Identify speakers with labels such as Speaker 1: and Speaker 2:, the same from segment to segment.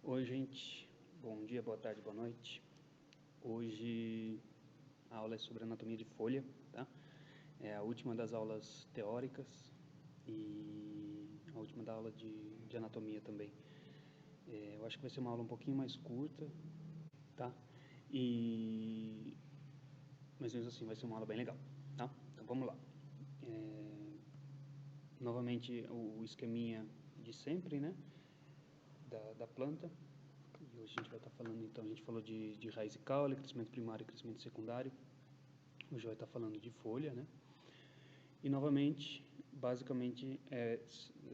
Speaker 1: Oi, gente. Bom dia, boa tarde, boa noite. Hoje a aula é sobre anatomia de folha, tá? É a última das aulas teóricas e a última da aula de anatomia também. Eu acho que vai ser uma aula um pouquinho mais curta, tá? Mas mesmo assim vai ser uma aula bem legal, tá? Então vamos lá. Novamente o esqueminha de sempre, né? Da planta. E hoje a gente vai estar falando, então, a gente falou de raiz e caule, crescimento primário e crescimento secundário. Hoje vai estar falando de folha, né? E, novamente, basicamente, é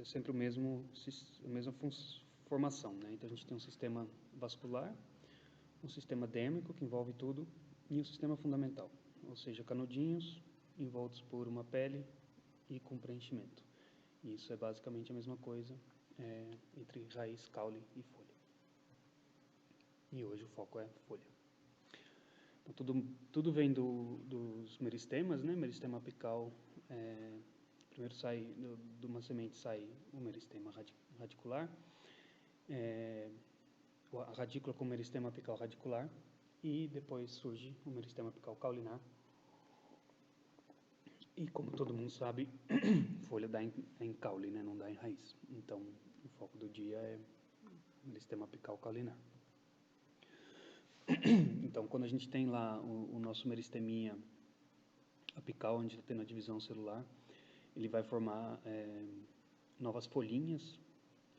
Speaker 1: sempre a mesma formação, né? Então, a gente tem um sistema vascular, um sistema dérmico, que envolve tudo, e um sistema fundamental, ou seja, canudinhos envoltos por uma pele e com preenchimento. E isso é basicamente a mesma coisa entre raiz, caule e folha. E hoje o foco é folha. Então, tudo vem dos meristemas, né? Meristema apical, primeiro sai, de uma semente sai o meristema radicular, a radícula com o meristema apical radicular, e depois surge o meristema apical caulinar. E como todo mundo sabe, folha dá em caule, né? Não dá em raiz. Então, o foco do dia é o meristema apical caulinar. Então, quando a gente tem lá o nosso meristeminha apical, onde está tendo a divisão celular, ele vai formar novas folhinhas,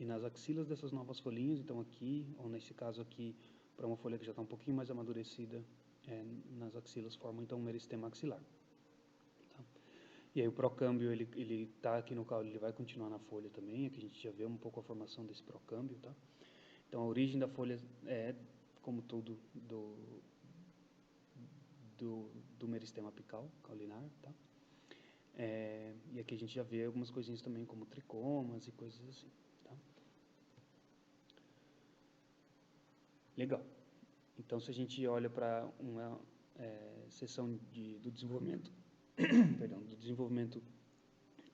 Speaker 1: e nas axilas dessas novas folhinhas, então aqui, ou nesse caso aqui, para uma folha que já está um pouquinho mais amadurecida, nas axilas forma então um meristema axilar. Tá? E aí o procâmbio, ele está aqui no caule, ele vai continuar na folha também, aqui a gente já vê um pouco a formação desse procâmbio, tá? Então a origem da folha é, como tudo, do meristema apical, caulinar, tá? E aqui a gente já vê algumas coisinhas também, como tricomas e coisas assim, tá? Legal. Então, se a gente olha para uma seção do desenvolvimento, perdão, do desenvolvimento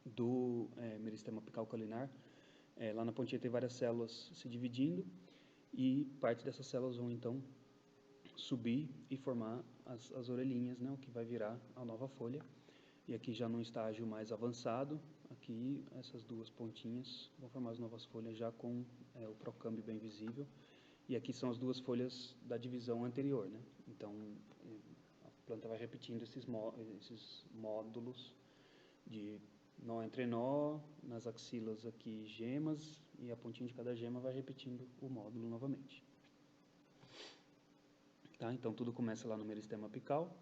Speaker 1: do meristema apical caulinar, lá na pontinha tem várias células se dividindo e parte dessas células vão então subir e formar as orelhinhas, né, o que vai virar a nova folha. E aqui já num estágio mais avançado, aqui essas duas pontinhas vão formar as novas folhas já com o procâmbio bem visível. E aqui são as duas folhas da divisão anterior, né? Então, a planta vai repetindo esses módulos de nó entre nó, nas axilas aqui gemas, e a pontinha de cada gema vai repetindo o módulo novamente. Tá? Então, tudo começa lá no meristema apical.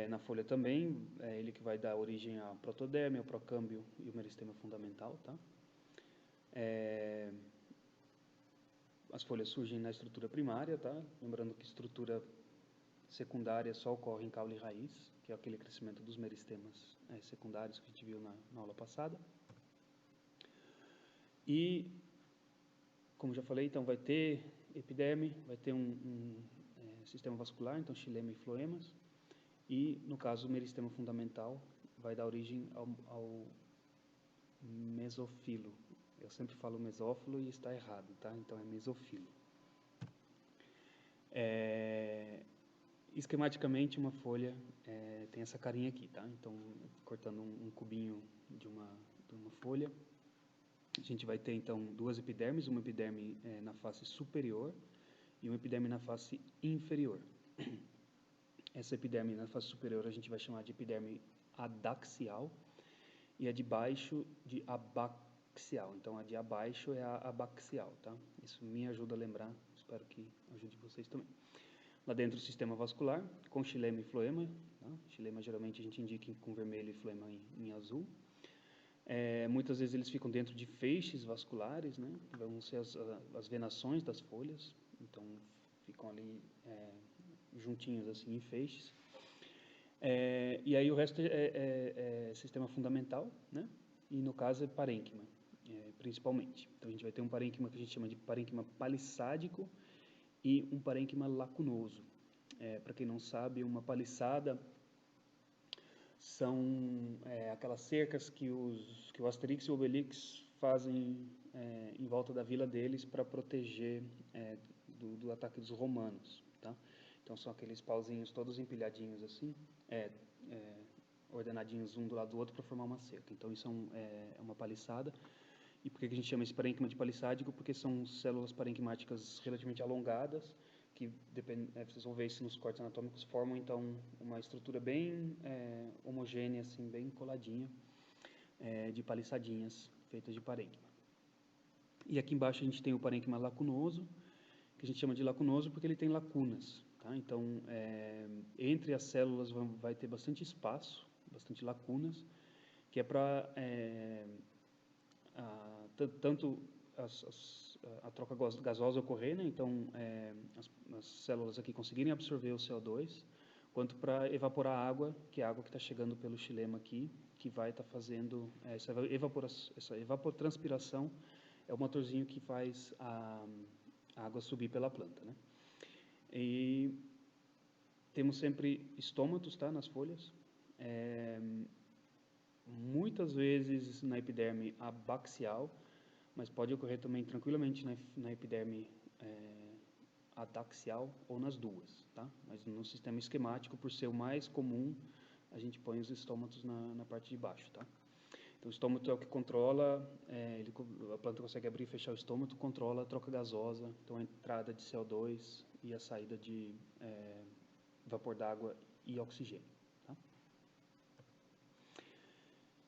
Speaker 1: Na folha também, é ele que vai dar origem à protoderme, ao procâmbio e o meristema fundamental, tá? As folhas surgem na estrutura primária, tá? Lembrando que estrutura secundária só ocorre em caule e raiz, que é aquele crescimento dos meristemas secundários que a gente viu na aula passada. E, como já falei, então vai ter epiderme, vai ter um sistema vascular, então xilema e floemas, e, no caso, o meristema fundamental vai dar origem ao mesofilo. Eu sempre falo mesófilo e está errado, tá? Então é mesofilo. Esquematicamente, uma folha tem essa carinha aqui, tá? Então, cortando um cubinho de uma folha, a gente vai ter, então, duas epidermes, uma epiderme na face superior e uma epiderme na face inferior. Essa epiderme na face superior a gente vai chamar de epiderme adaxial e a de baixo de abaxial. Então, a de abaixo é a abaxial, tá? Isso me ajuda a lembrar, espero que ajude vocês também. Lá dentro o sistema vascular, com xilema e floema. Tá? Xilema geralmente a gente indica com vermelho e floema em azul. Muitas vezes eles ficam dentro de feixes vasculares, né? Vão ser as venações das folhas, então ficam ali juntinhos assim em feixes. E aí o resto é sistema fundamental, né? E no caso é parênquima, principalmente. Então a gente vai ter um parênquima que a gente chama de parênquima palissádico e um parênquima lacunoso. Para quem não sabe, uma paliçada são aquelas cercas que o Asterix e o Obelix fazem em volta da vila deles para proteger do ataque dos romanos, tá? Então são aqueles pauzinhos todos empilhadinhos assim, ordenadinhos um do lado do outro para formar uma cerca. Então isso é uma paliçada. E por que a gente chama esse parênquima de palissádico? Porque são células parenquimáticas relativamente alongadas, que vocês vão ver isso nos cortes anatômicos, formam então uma estrutura bem homogênea, assim, bem coladinha, de palissadinhas feitas de parênquima. E aqui embaixo a gente tem o parênquima lacunoso, que a gente chama de lacunoso porque ele tem lacunas. Tá? Então, entre as células vai ter bastante espaço, bastante lacunas, que é para tanto a troca gasosa ocorrer, né? Então as células aqui conseguirem absorver o CO2, quanto para evaporar a água, que é a água que está chegando pelo xilema aqui, que vai estar fazendo essa evapotranspiração, é o motorzinho que faz a água subir pela planta, né? E temos sempre estômatos, tá, nas folhas. Muitas vezes na epiderme abaxial, mas pode ocorrer também tranquilamente na epiderme adaxial ou nas duas, tá? Mas no sistema esquemático, por ser o mais comum, a gente põe os estômatos na parte de baixo, tá? Então o estômato é o que controla, a planta consegue abrir e fechar o estômato, controla a troca gasosa, então a entrada de CO2 e a saída de vapor d'água e oxigênio.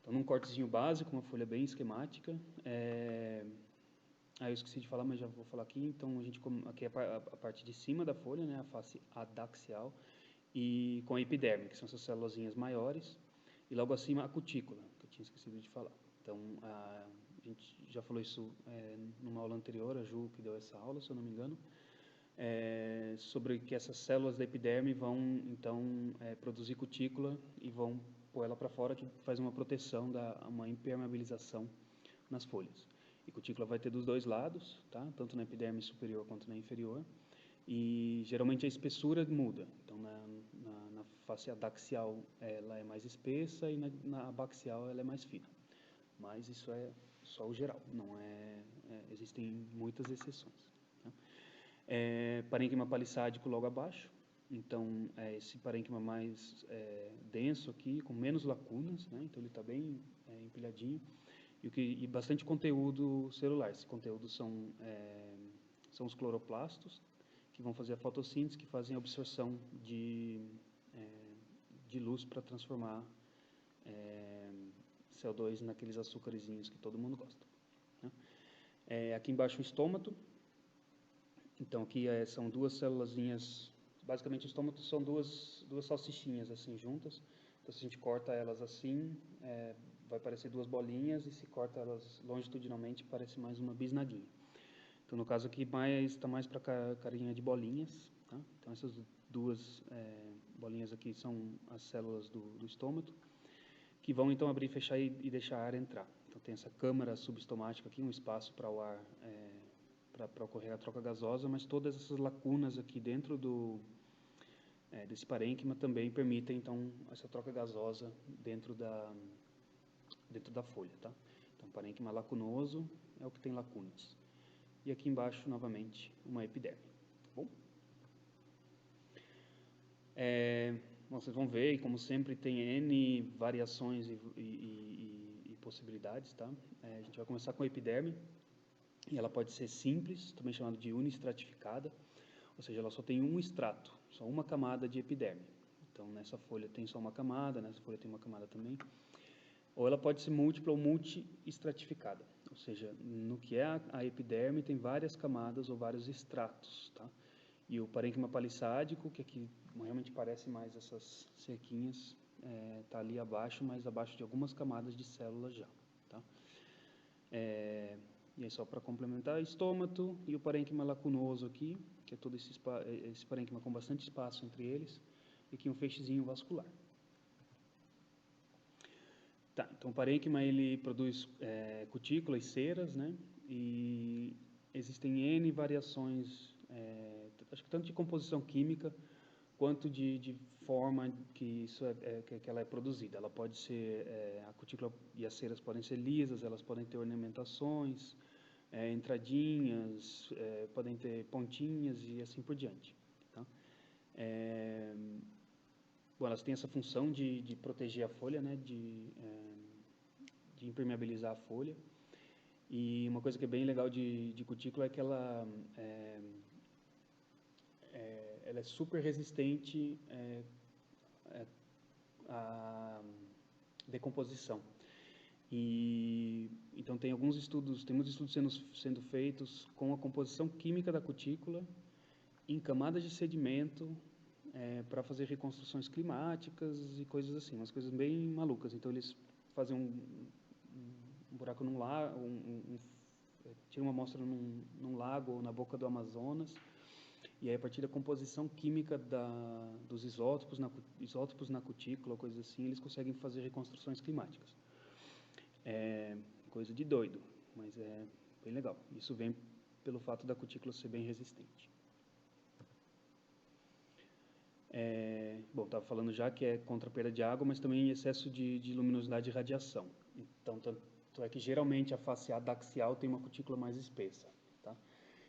Speaker 1: Então, num cortezinho básico, uma folha bem esquemática. Eu esqueci de falar, mas já vou falar aqui. Então, aqui é a parte de cima da folha, né, a face adaxial, e com a epiderme, que são essas células maiores, e logo acima a cutícula, que eu tinha esquecido de falar. Então, a gente já falou isso numa aula anterior, a Ju que deu essa aula, se eu não me engano, sobre que essas células da epiderme vão, então, produzir cutícula e vão pôr ela para fora, que faz uma proteção, uma impermeabilização nas folhas. E cutícula vai ter dos dois lados, tá? Tanto na epiderme superior quanto na inferior. E geralmente a espessura muda. Então na face adaxial ela é mais espessa e na abaxial ela é mais fina. Mas isso é só o geral, não existem muitas exceções. Tá? Parênquima palissádico logo abaixo. Então, esse parênquima mais denso aqui, com menos lacunas, né? Então ele está bem empilhadinho, e bastante conteúdo celular. Esse conteúdo são os cloroplastos, que vão fazer a fotossíntese, que fazem a absorção de luz para transformar CO2 naqueles açúcarezinhos que todo mundo gosta. Né? Aqui embaixo o estômato. Então aqui são duas célulazinhas, basicamente o estômato são duas salsichinhas assim juntas. Então se a gente corta elas assim, vai parecer duas bolinhas, e se corta elas longitudinalmente parece mais uma bisnaguinha. Então no caso aqui está mais para carinha de bolinhas, tá? Então essas duas bolinhas aqui são as células do estômato, que vão então abrir, fechar e deixar ar entrar. Então tem essa câmara subestomática aqui, um espaço para o ar para ocorrer a troca gasosa, mas todas essas lacunas aqui dentro desse parênquima também permitem então essa troca gasosa dentro da folha, tá? Então parênquima lacunoso é o que tem lacunas. E aqui embaixo novamente uma epiderme, tá bom? Vocês vão ver, e como sempre tem N variações e possibilidades, tá? A gente vai começar com a epiderme. E ela pode ser simples, também chamada de unistratificada, ou seja, ela só tem um estrato, só uma camada de epiderme. Então, nessa folha tem só uma camada, nessa folha tem uma camada também. Ou ela pode ser múltipla ou multi-estratificada, ou seja, no que é a epiderme tem várias camadas ou vários estratos, tá? E o parênquima palissádico, que aqui realmente parece mais essas cerquinhas, está ali abaixo, mas abaixo de algumas camadas de células já, tá? E aí só para complementar, estômato e o parênquima lacunoso aqui, que é todo esse parênquima com bastante espaço entre eles, e aqui um feixezinho vascular. Tá, então o parênquima ele produz cutícula e ceras, né? E existem N variações, acho que tanto de composição química quanto de forma que que ela é produzida. Ela pode ser, a cutícula e as ceras podem ser lisas, elas podem ter ornamentações, entradinhas, podem ter pontinhas e assim por diante. Tá? Bom, elas têm essa função de proteger a folha, né, de impermeabilizar a folha. E uma coisa que é bem legal de cutícula é que ela é super resistente à decomposição. E então tem muitos estudos sendo feitos com a composição química da cutícula em camadas de sedimento para fazer reconstruções climáticas e coisas assim, umas coisas bem malucas. Então eles fazem um buraco num lago, tiram uma amostra num lago ou na boca do Amazonas, e aí a partir da composição química dos isótopos na cutícula, coisas assim, eles conseguem fazer reconstruções climáticas. É coisa de doido, mas é bem legal. Isso vem pelo fato da cutícula ser bem resistente. Bom, estava falando já que é contra a perda de água, mas também excesso de luminosidade e radiação. Então, tanto é que geralmente a face adaxial tem uma cutícula mais espessa. Tá?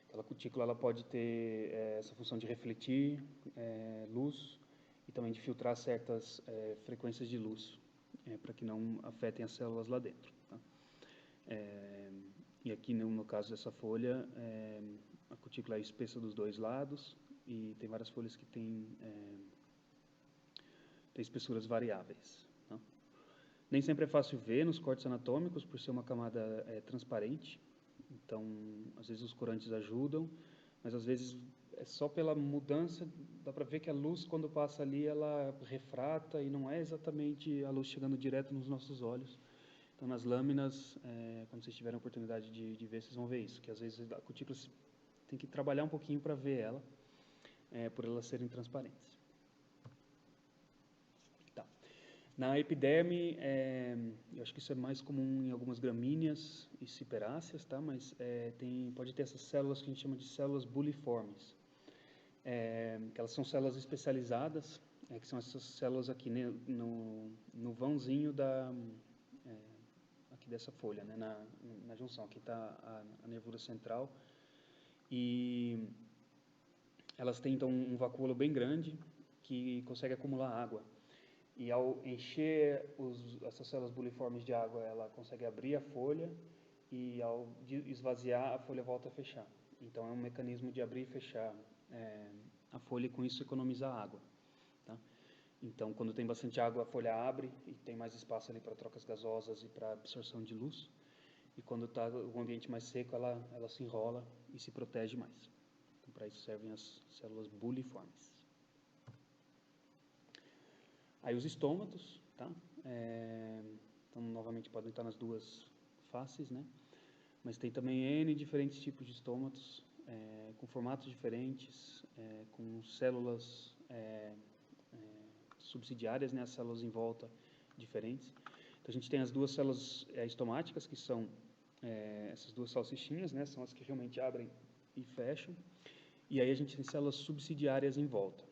Speaker 1: Aquela cutícula ela pode ter essa função de refletir luz e também de filtrar certas frequências de luz, para que não afetem as células lá dentro. Tá? E aqui, no caso dessa folha, a cutícula é espessa dos dois lados e tem várias folhas que têm espessuras variáveis. Tá? Nem sempre é fácil ver nos cortes anatômicos, por ser uma camada transparente. Então, às vezes os corantes ajudam, mas às vezes é só pela mudança, dá para ver que a luz, quando passa ali, ela refrata e não é exatamente a luz chegando direto nos nossos olhos. Então, nas lâminas, quando vocês tiverem a oportunidade de ver, vocês vão ver isso, que às vezes a cutícula tem que trabalhar um pouquinho para ver ela, por elas serem transparentes. Tá. Na epiderme, eu acho que isso é mais comum em algumas gramíneas e ciperáceas, tá? Mas pode ter essas células que a gente chama de células buliformes, que elas são células especializadas, que são essas células aqui no vãozinho aqui dessa folha, né? na junção. Aqui está a nervura central. E elas têm, então, um vacúolo bem grande que consegue acumular água. E ao encher essas células buliformes de água, ela consegue abrir a folha e ao esvaziar, a folha volta a fechar. Então é um mecanismo de abrir e fechar a folha e com isso economizar água. Tá? Então quando tem bastante água, a folha abre e tem mais espaço ali para trocas gasosas e para absorção de luz. E quando está o ambiente mais seco, ela se enrola e se protege mais. Então para isso servem as células buliformes. Aí os estômatos, tá? Então, novamente, podem estar nas duas faces, né? Mas tem também N diferentes tipos de estômatos, com formatos diferentes, com células subsidiárias, né? As células em volta diferentes. Então, a gente tem as duas células estomáticas, que são essas duas salsichinhas, né? São as que realmente abrem e fecham. E aí a gente tem células subsidiárias em volta.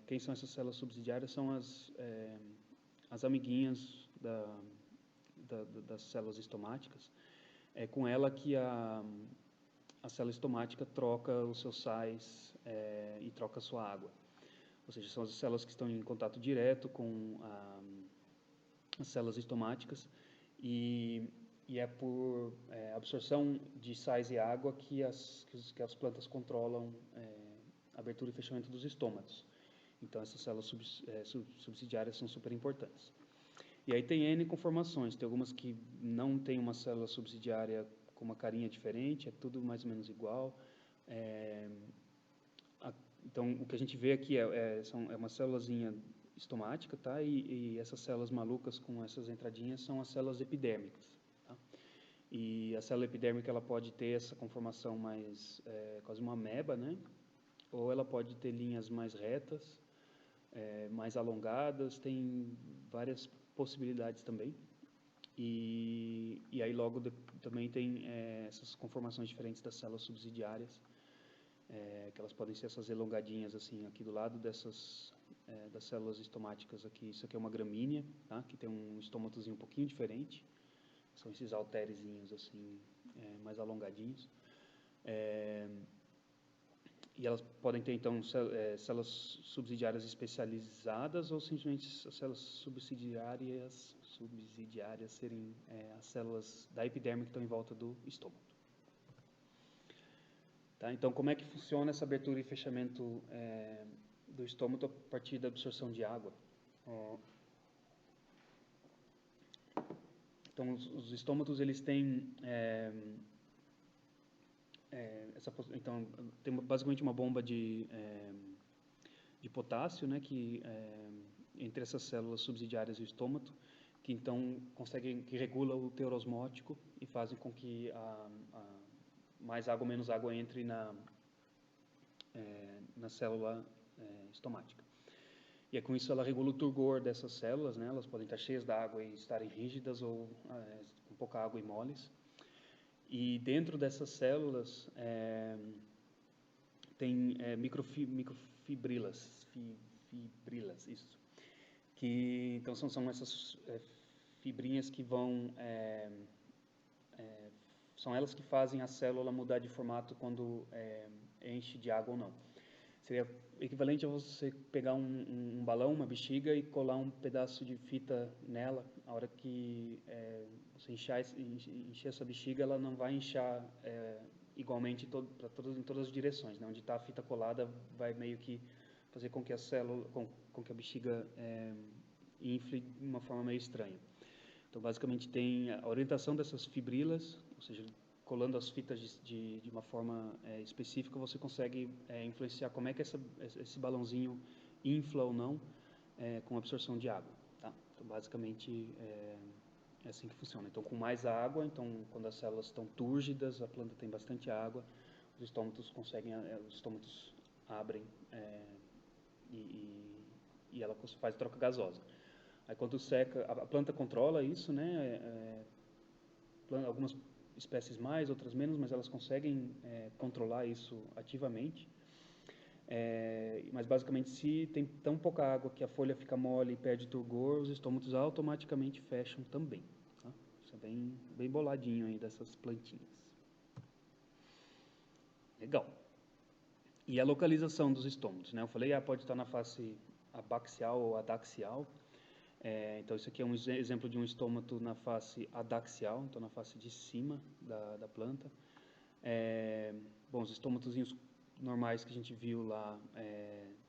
Speaker 1: Quem são essas células subsidiárias? São as amiguinhas das células estomáticas. É com ela que a célula estomática troca os seus sais e troca a sua água. Ou seja, são as células que estão em contato direto com as células estomáticas e é por absorção de sais e água que as plantas controlam a abertura e fechamento dos estômatos. Então, essas células subsidiárias são super importantes. E aí tem N conformações. Tem algumas que não tem uma célula subsidiária com uma carinha diferente, é tudo mais ou menos igual. Então, o que a gente vê aqui é uma célulazinha estomática, tá? E essas células malucas com essas entradinhas são as células epidérmicas. Tá? E a célula epidérmica ela pode ter essa conformação mais, quase uma ameba, né? Ou ela pode ter linhas mais retas, mais alongadas, tem várias possibilidades também. E aí logo também tem essas conformações diferentes das células subsidiárias, que elas podem ser essas elongadinhas assim aqui do lado das células estomáticas aqui. Isso aqui é uma gramínea, tá? Que tem um estômatozinho um pouquinho diferente. São esses halterezinhos assim mais alongadinhos. E elas podem ter, então, células subsidiárias especializadas ou simplesmente as células subsidiárias serem as células da epiderme que estão em volta do estômago. Tá? Então, como é que funciona essa abertura e fechamento do estômago a partir da absorção de água? Então, os estômatos, eles têm... então, tem basicamente uma bomba de potássio, né, que entre essas células subsidiárias do estômago, que então que regula o teor osmótico e fazem com que mais água ou menos água entre na célula estomática. E com isso ela regula o turgor dessas células, né? Elas podem estar cheias d'água e estarem rígidas ou com pouca água e moles. E dentro dessas células tem microfibrilas, isso. Que então são essas fibrinhas que vão são elas que fazem a célula mudar de formato quando enche de água ou não. Seria equivalente a você pegar um balão, uma bexiga e colar um pedaço de fita nela. A hora que você encher essa bexiga, ela não vai inchar igualmente em todas as direções, né? Onde está a fita colada vai meio que fazer com que a célula, com que a bexiga infle de uma forma meio estranha. Então, basicamente, tem a orientação dessas fibrilas, ou seja, colando as fitas de uma forma específica, você consegue influenciar como é que esse balãozinho infla ou não com a absorção de água. Tá? Então, basicamente, é assim que funciona. Então, com mais água, então, quando as células estão túrgidas, a planta tem bastante água, os estômatos abrem e ela faz troca gasosa. Aí, quando seca, a planta controla isso, né? Algumas espécies mais, outras menos, mas elas conseguem controlar isso ativamente. Mas basicamente, se tem tão pouca água que a folha fica mole e perde turgor, os estômatos automaticamente fecham também. Tá? Isso é bem boladinho aí dessas plantinhas. Legal. E a localização dos estômatos, né? Eu falei, pode estar na face abaxial ou adaxial. Então, isso aqui é um exemplo de um estômato na face adaxial, então na face de cima da planta. Bom, os estômatozinhos normais que a gente viu lá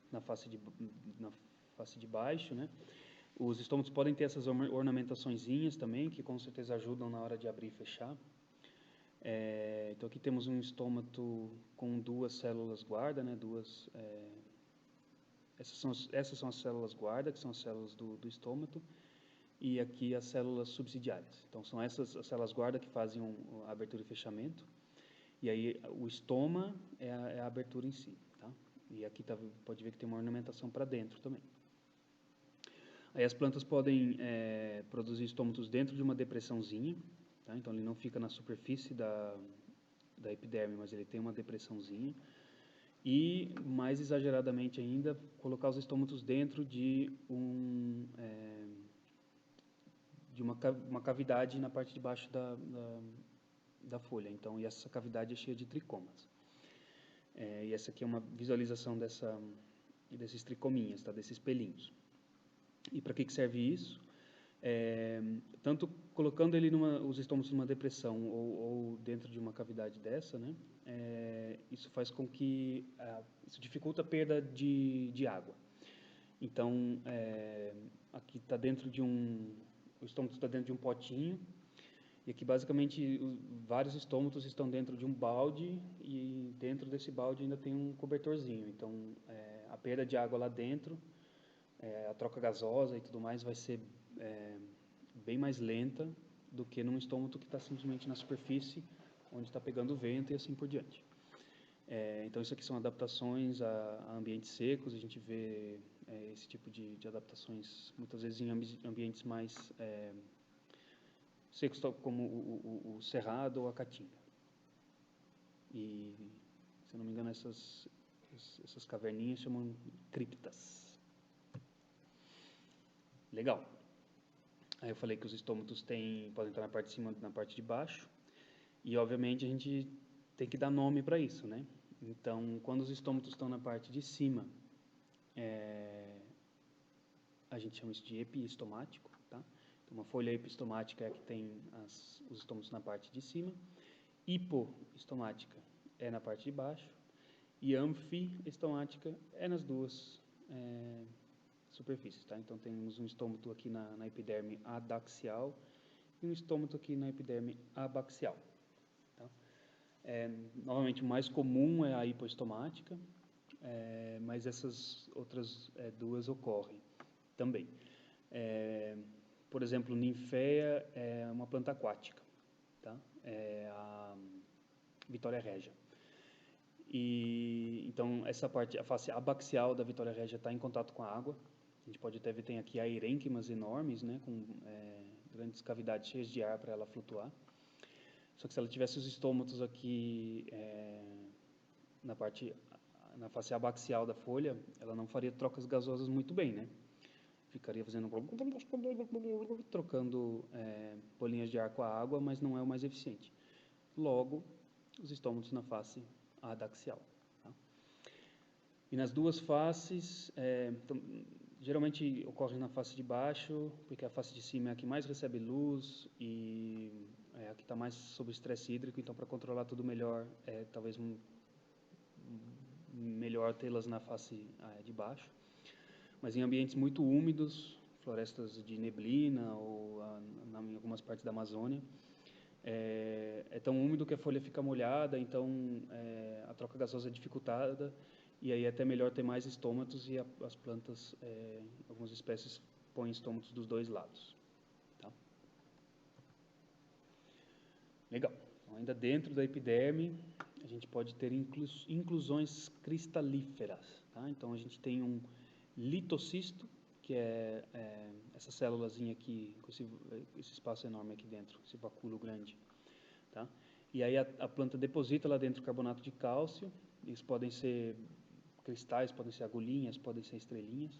Speaker 1: na face de baixo, né? Os estômatos podem ter essas ornamentaçõezinhas também, que com certeza ajudam na hora de abrir e fechar. Então, aqui temos um estômato com duas células guarda, né? Essas são as células guarda, que são as células do estômato, e aqui as células subsidiárias. Então, são essas as células guarda que fazem a abertura e fechamento, e aí o estoma é a abertura em si. Tá? E aqui pode ver que tem uma ornamentação para dentro também. Aí as plantas podem produzir estômatos dentro de uma depressãozinha, tá? Então ele não fica na superfície da epiderme, mas ele tem uma depressãozinha. E, mais exageradamente ainda, colocar os estômatos dentro de uma cavidade na parte de baixo da folha. Então, e essa cavidade é cheia de tricomas. E essa aqui é uma visualização desses tricominhas, tá? Desses pelinhos. E para que serve isso? Tanto colocando os estômatos numa depressão ou dentro de uma cavidade dessa, né? Isso faz com que isso dificulta a perda de água. Então, aqui está dentro o estômago está dentro de um potinho, e aqui basicamente vários estômatos estão dentro de um balde, e dentro desse balde ainda tem um cobertorzinho. Então, a perda de água lá dentro, a troca gasosa e tudo mais vai ser bem mais lenta do que num estômago que está simplesmente na superfície, onde está pegando vento e assim por diante. Então, isso aqui são adaptações a ambientes secos. A gente vê esse tipo de adaptações muitas vezes em ambientes mais secos, como o cerrado ou a caatinga. E, se eu não me engano, essas caverninhas chamam criptas. Legal. Aí eu falei que os estômatos podem estar na parte de cima e na parte de baixo. E, obviamente, a gente tem que dar nome para isso, né? Então, quando os estômatos estão na parte de cima, a gente chama isso de epistomático, tá? Então, uma folha epistomática é a que tem os estômatos na parte de cima, hipoestomática é na parte de baixo, e anfiestomática é nas duas superfícies, tá? Então, temos um estômato aqui na epiderme adaxial e um estômato aqui na epiderme abaxial. Tá? Novamente, o mais comum é a hipoestomática, mas essas outras duas ocorrem também. Por exemplo, ninféia é uma planta aquática, tá? É a Vitória regia. E então essa parte, a face abaxial da Vitória regia está em contato com a água. A gente pode até ver, tem aqui aerênquimas enormes, né, com grandes cavidades cheias de ar para ela flutuar. Só que se ela tivesse os estômatos aqui na face abaxial da folha, ela não faria trocas gasosas muito bem, né? Ficaria fazendo trocando bolinhas de ar com a água, mas não é o mais eficiente. Logo, os estômatos na face adaxial. Tá? E nas duas faces, geralmente ocorre na face de baixo, porque a face de cima é a que mais recebe luz e é a que está mais sob estresse hídrico, então para controlar tudo melhor, talvez melhor tê-las na face de baixo. Mas em ambientes muito úmidos, florestas de neblina ou em algumas partes da Amazônia, é tão úmido que a folha fica molhada, então a troca gasosa é dificultada, e aí é até melhor ter mais estômatos, e as plantas, algumas espécies, põem estômatos dos dois lados. Tá? Legal. Então, ainda dentro da epiderme, a gente pode ter inclusões cristalíferas. Tá? Então, a gente tem um litocisto, que é essa célulazinha aqui, com esse espaço enorme aqui dentro, esse vacúolo grande. Tá? E aí a planta deposita lá dentro carbonato de cálcio. Eles podem ser cristais, podem ser agulhinhas, podem ser estrelinhas.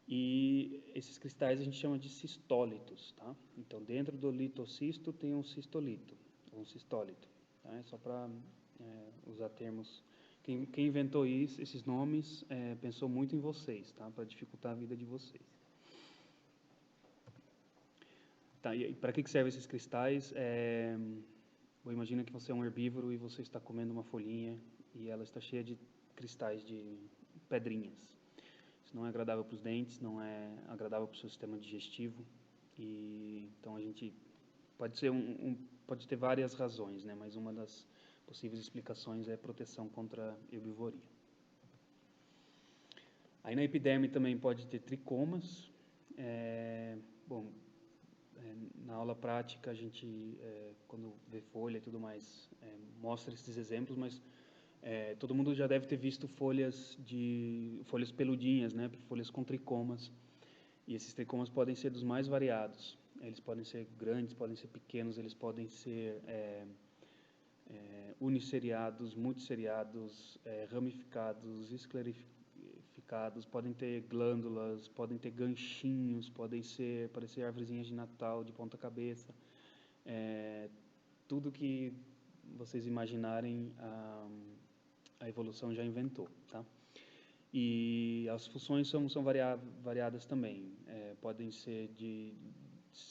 Speaker 1: E esses cristais a gente chama de cistólitos. Tá? Então, dentro do litocisto tem um cistolito, um cistólito. Tá? É só para usar termos. Quem inventou esses nomes pensou muito em vocês, tá? Para dificultar a vida de vocês. Tá, e para que servem esses cristais? Imagina que você é um herbívoro e você está comendo uma folhinha e ela está cheia de cristais, de pedrinhas. Isso não é agradável para os dentes, não é agradável para o seu sistema digestivo. E então a gente pode ser pode ter várias razões, né? Mas uma das possíveis explicações é proteção contra herbivoria. Aí na epiderme também pode ter tricomas. Na aula prática a gente, quando vê folha e tudo mais, mostra esses exemplos, mas todo mundo já deve ter visto folhas peludinhas, né? Folhas com tricomas. E esses tricomas podem ser dos mais variados. Eles podem ser grandes, podem ser pequenos, eles podem ser unisseriados, multisseriados, ramificados, esclerificados, podem ter glândulas, podem ter ganchinhos, podem parecer árvorezinhas de Natal de ponta cabeça. Tudo que vocês imaginarem, a evolução já inventou, tá? E as funções são variadas também. Podem ser de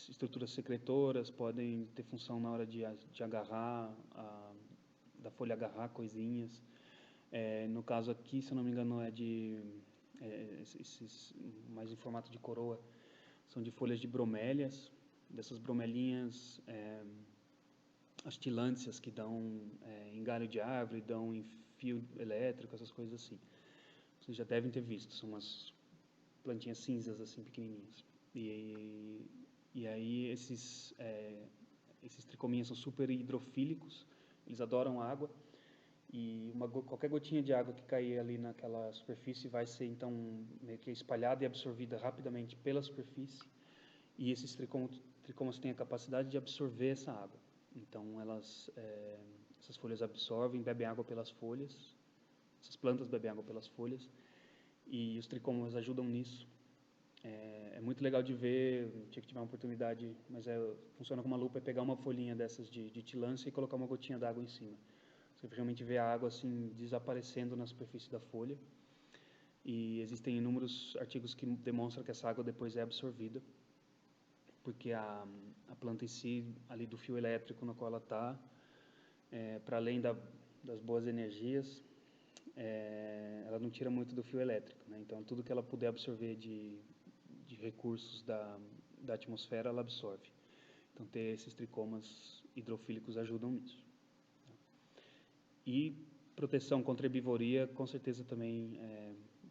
Speaker 1: estruturas secretoras, podem ter função na hora de agarrar, da folha agarrar coisinhas. No caso aqui, se eu não me engano, esses mais em formato de coroa, são de folhas de bromélias, dessas bromelinhas as tilândsias que dão em galho de árvore, dão em fio elétrico, essas coisas assim. Vocês já devem ter visto, são umas plantinhas cinzas assim, pequenininhas. E aí esses tricominhas são super hidrofílicos, eles adoram água, e qualquer gotinha de água que cair ali naquela superfície vai ser então meio que espalhada e absorvida rapidamente pela superfície, e esses tricomas têm a capacidade de absorver essa água. Então essas folhas absorvem, bebem água pelas folhas, essas plantas bebem água pelas folhas, e os tricomas ajudam nisso. É muito legal de ver, um dia que tiver uma oportunidade, mas funciona com uma lupa, é pegar uma folhinha dessas de tilância e colocar uma gotinha d'água em cima. Você realmente vê a água assim desaparecendo na superfície da folha. E existem inúmeros artigos que demonstram que essa água depois é absorvida, porque a planta em si, ali do fio elétrico no qual ela está, para além das boas energias, ela não tira muito do fio elétrico, né? Então tudo que ela puder absorver de recursos da atmosfera, ela absorve. Então ter esses tricomas hidrofílicos ajudam nisso. E proteção contra herbivoria, com certeza também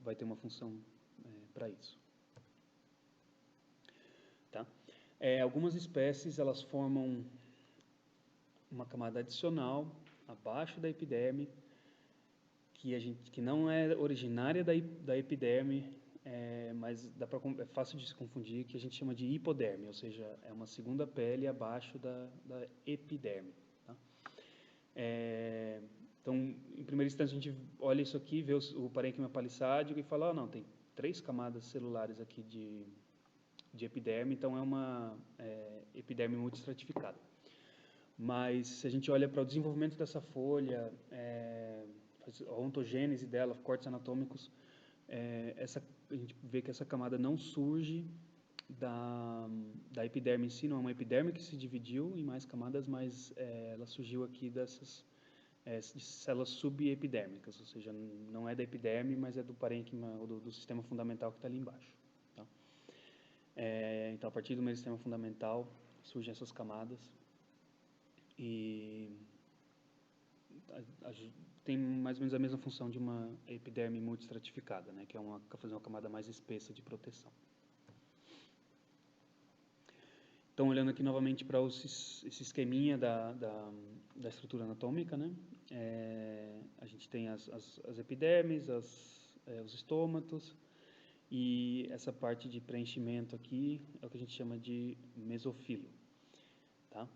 Speaker 1: vai ter uma função para isso. Tá? Algumas espécies elas formam uma camada adicional abaixo da epiderme, que não é originária da epiderme, mas é fácil de se confundir, que a gente chama de hipoderme, ou seja, é uma segunda pele abaixo da epiderme. Tá? Então, em primeira instância, a gente olha isso aqui, vê o parênquima palissádico e fala, não, tem 3 camadas celulares aqui de epiderme, então é uma epiderme multiestratificada. Mas se a gente olha para o desenvolvimento dessa folha, a ontogênese dela, cortes anatômicos, a gente vê que essa camada não surge da epiderme em si, não é uma epiderme que se dividiu em mais camadas, mas ela surgiu aqui dessas de células subepidérmicas, ou seja, não é da epiderme, mas é do parênquima ou do sistema fundamental que está ali embaixo. Tá? Então, a partir do meristema fundamental surgem essas camadas e tem mais ou menos a mesma função de uma epiderme multiestratificada, né, que é fazer uma camada mais espessa de proteção. Então, olhando aqui novamente para esse esqueminha da estrutura anatômica, né, a gente tem as epidermes, os estômatos, e essa parte de preenchimento aqui é o que a gente chama de mesofilo. Tá?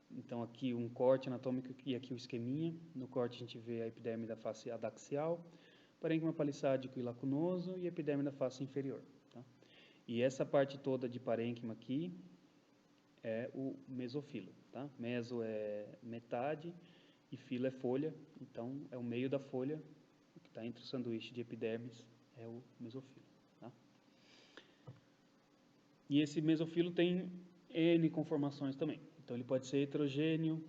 Speaker 1: Então, aqui um corte anatômico e aqui o esqueminha. No corte a gente vê a epiderme da face adaxial, parênquima palissádico e lacunoso e epiderme da face inferior. Tá? E essa parte toda de parênquima aqui é o mesofilo. Tá? Meso é metade e filo é folha, então é o meio da folha, o que está entre o sanduíche de epidermes é o mesofilo. Tá? E esse mesofilo tem N conformações também. Então, ele pode ser heterogêneo,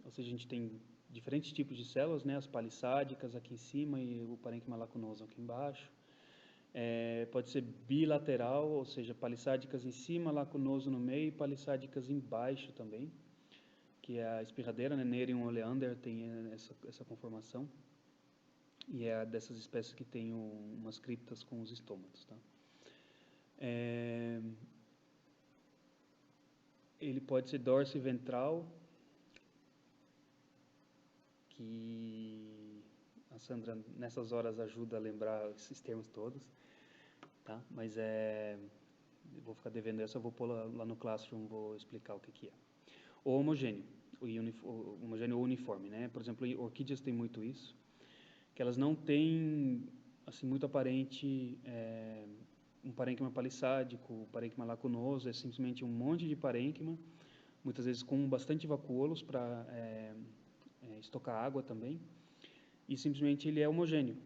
Speaker 1: ou seja, a gente tem diferentes tipos de células, né? As palissádicas aqui em cima e o parênquima lacunoso aqui embaixo. Pode ser bilateral, ou seja, palissádicas em cima, lacunoso no meio e palissádicas embaixo também, que é a espirradeira, né? Nerium oleander tem essa conformação. E é dessas espécies que tem umas criptas com os estômatos. Tá? Ele pode ser dorsiventral, que a Sandra nessas horas ajuda a lembrar esses termos todos, tá? Mas eu vou ficar devendo essa, eu vou pôr lá no Classroom, vou explicar o que é. O homogêneo, o homogêneo ou uniforme, né? Por exemplo, orquídeas tem muito isso, que elas não têm, assim, muito aparente um parênquima palissádico, parênquima lacunoso, é simplesmente um monte de parênquima, muitas vezes com bastante vacuolos para estocar água também, e simplesmente ele é homogêneo.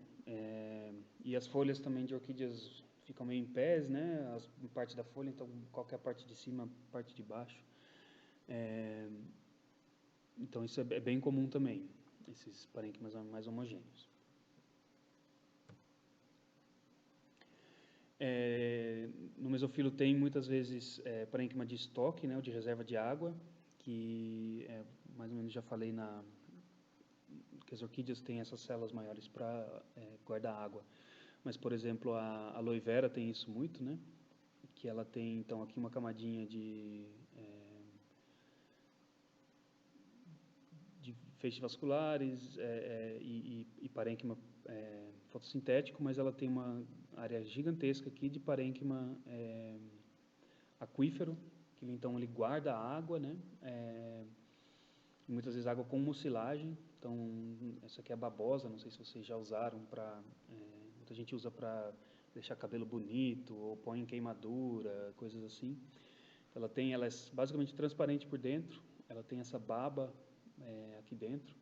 Speaker 1: E as folhas também de orquídeas ficam meio em pés, né? Parte da folha, então qualquer parte de cima, parte de baixo. Então isso é bem comum também, esses parênquimas mais homogêneos. No mesofilo tem muitas vezes parênquima de estoque, né, ou de reserva de água, que mais ou menos já falei que as orquídeas têm essas células maiores para guardar água. Mas, por exemplo, a aloe vera tem isso muito, né? Que ela tem, então, aqui uma camadinha de feixes vasculares e parênquima fotossintético, mas ela tem uma área gigantesca aqui de parênquima aquífero, que então ele guarda a água, né? Muitas vezes água com mucilagem. Então, essa aqui é a babosa, não sei se vocês já usaram muita gente usa para deixar cabelo bonito, ou põe em queimadura, coisas assim. Ela é basicamente transparente por dentro, ela tem essa baba aqui dentro,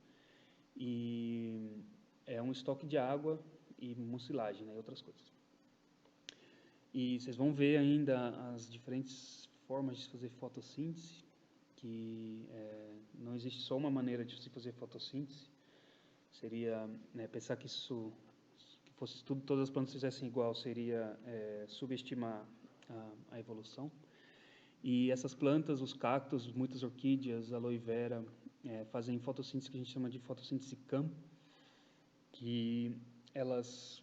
Speaker 1: e é um estoque de água e mucilagem, né, e outras coisas. E vocês vão ver ainda as diferentes formas de se fazer fotossíntese, que não existe só uma maneira de se fazer fotossíntese. Seria, né, pensar que isso, que fosse tudo, todas as plantas fizessem igual, seria subestimar a evolução. E essas plantas, os cactos, muitas orquídeas, aloe vera, fazem fotossíntese que a gente chama de fotossíntese CAM, que elas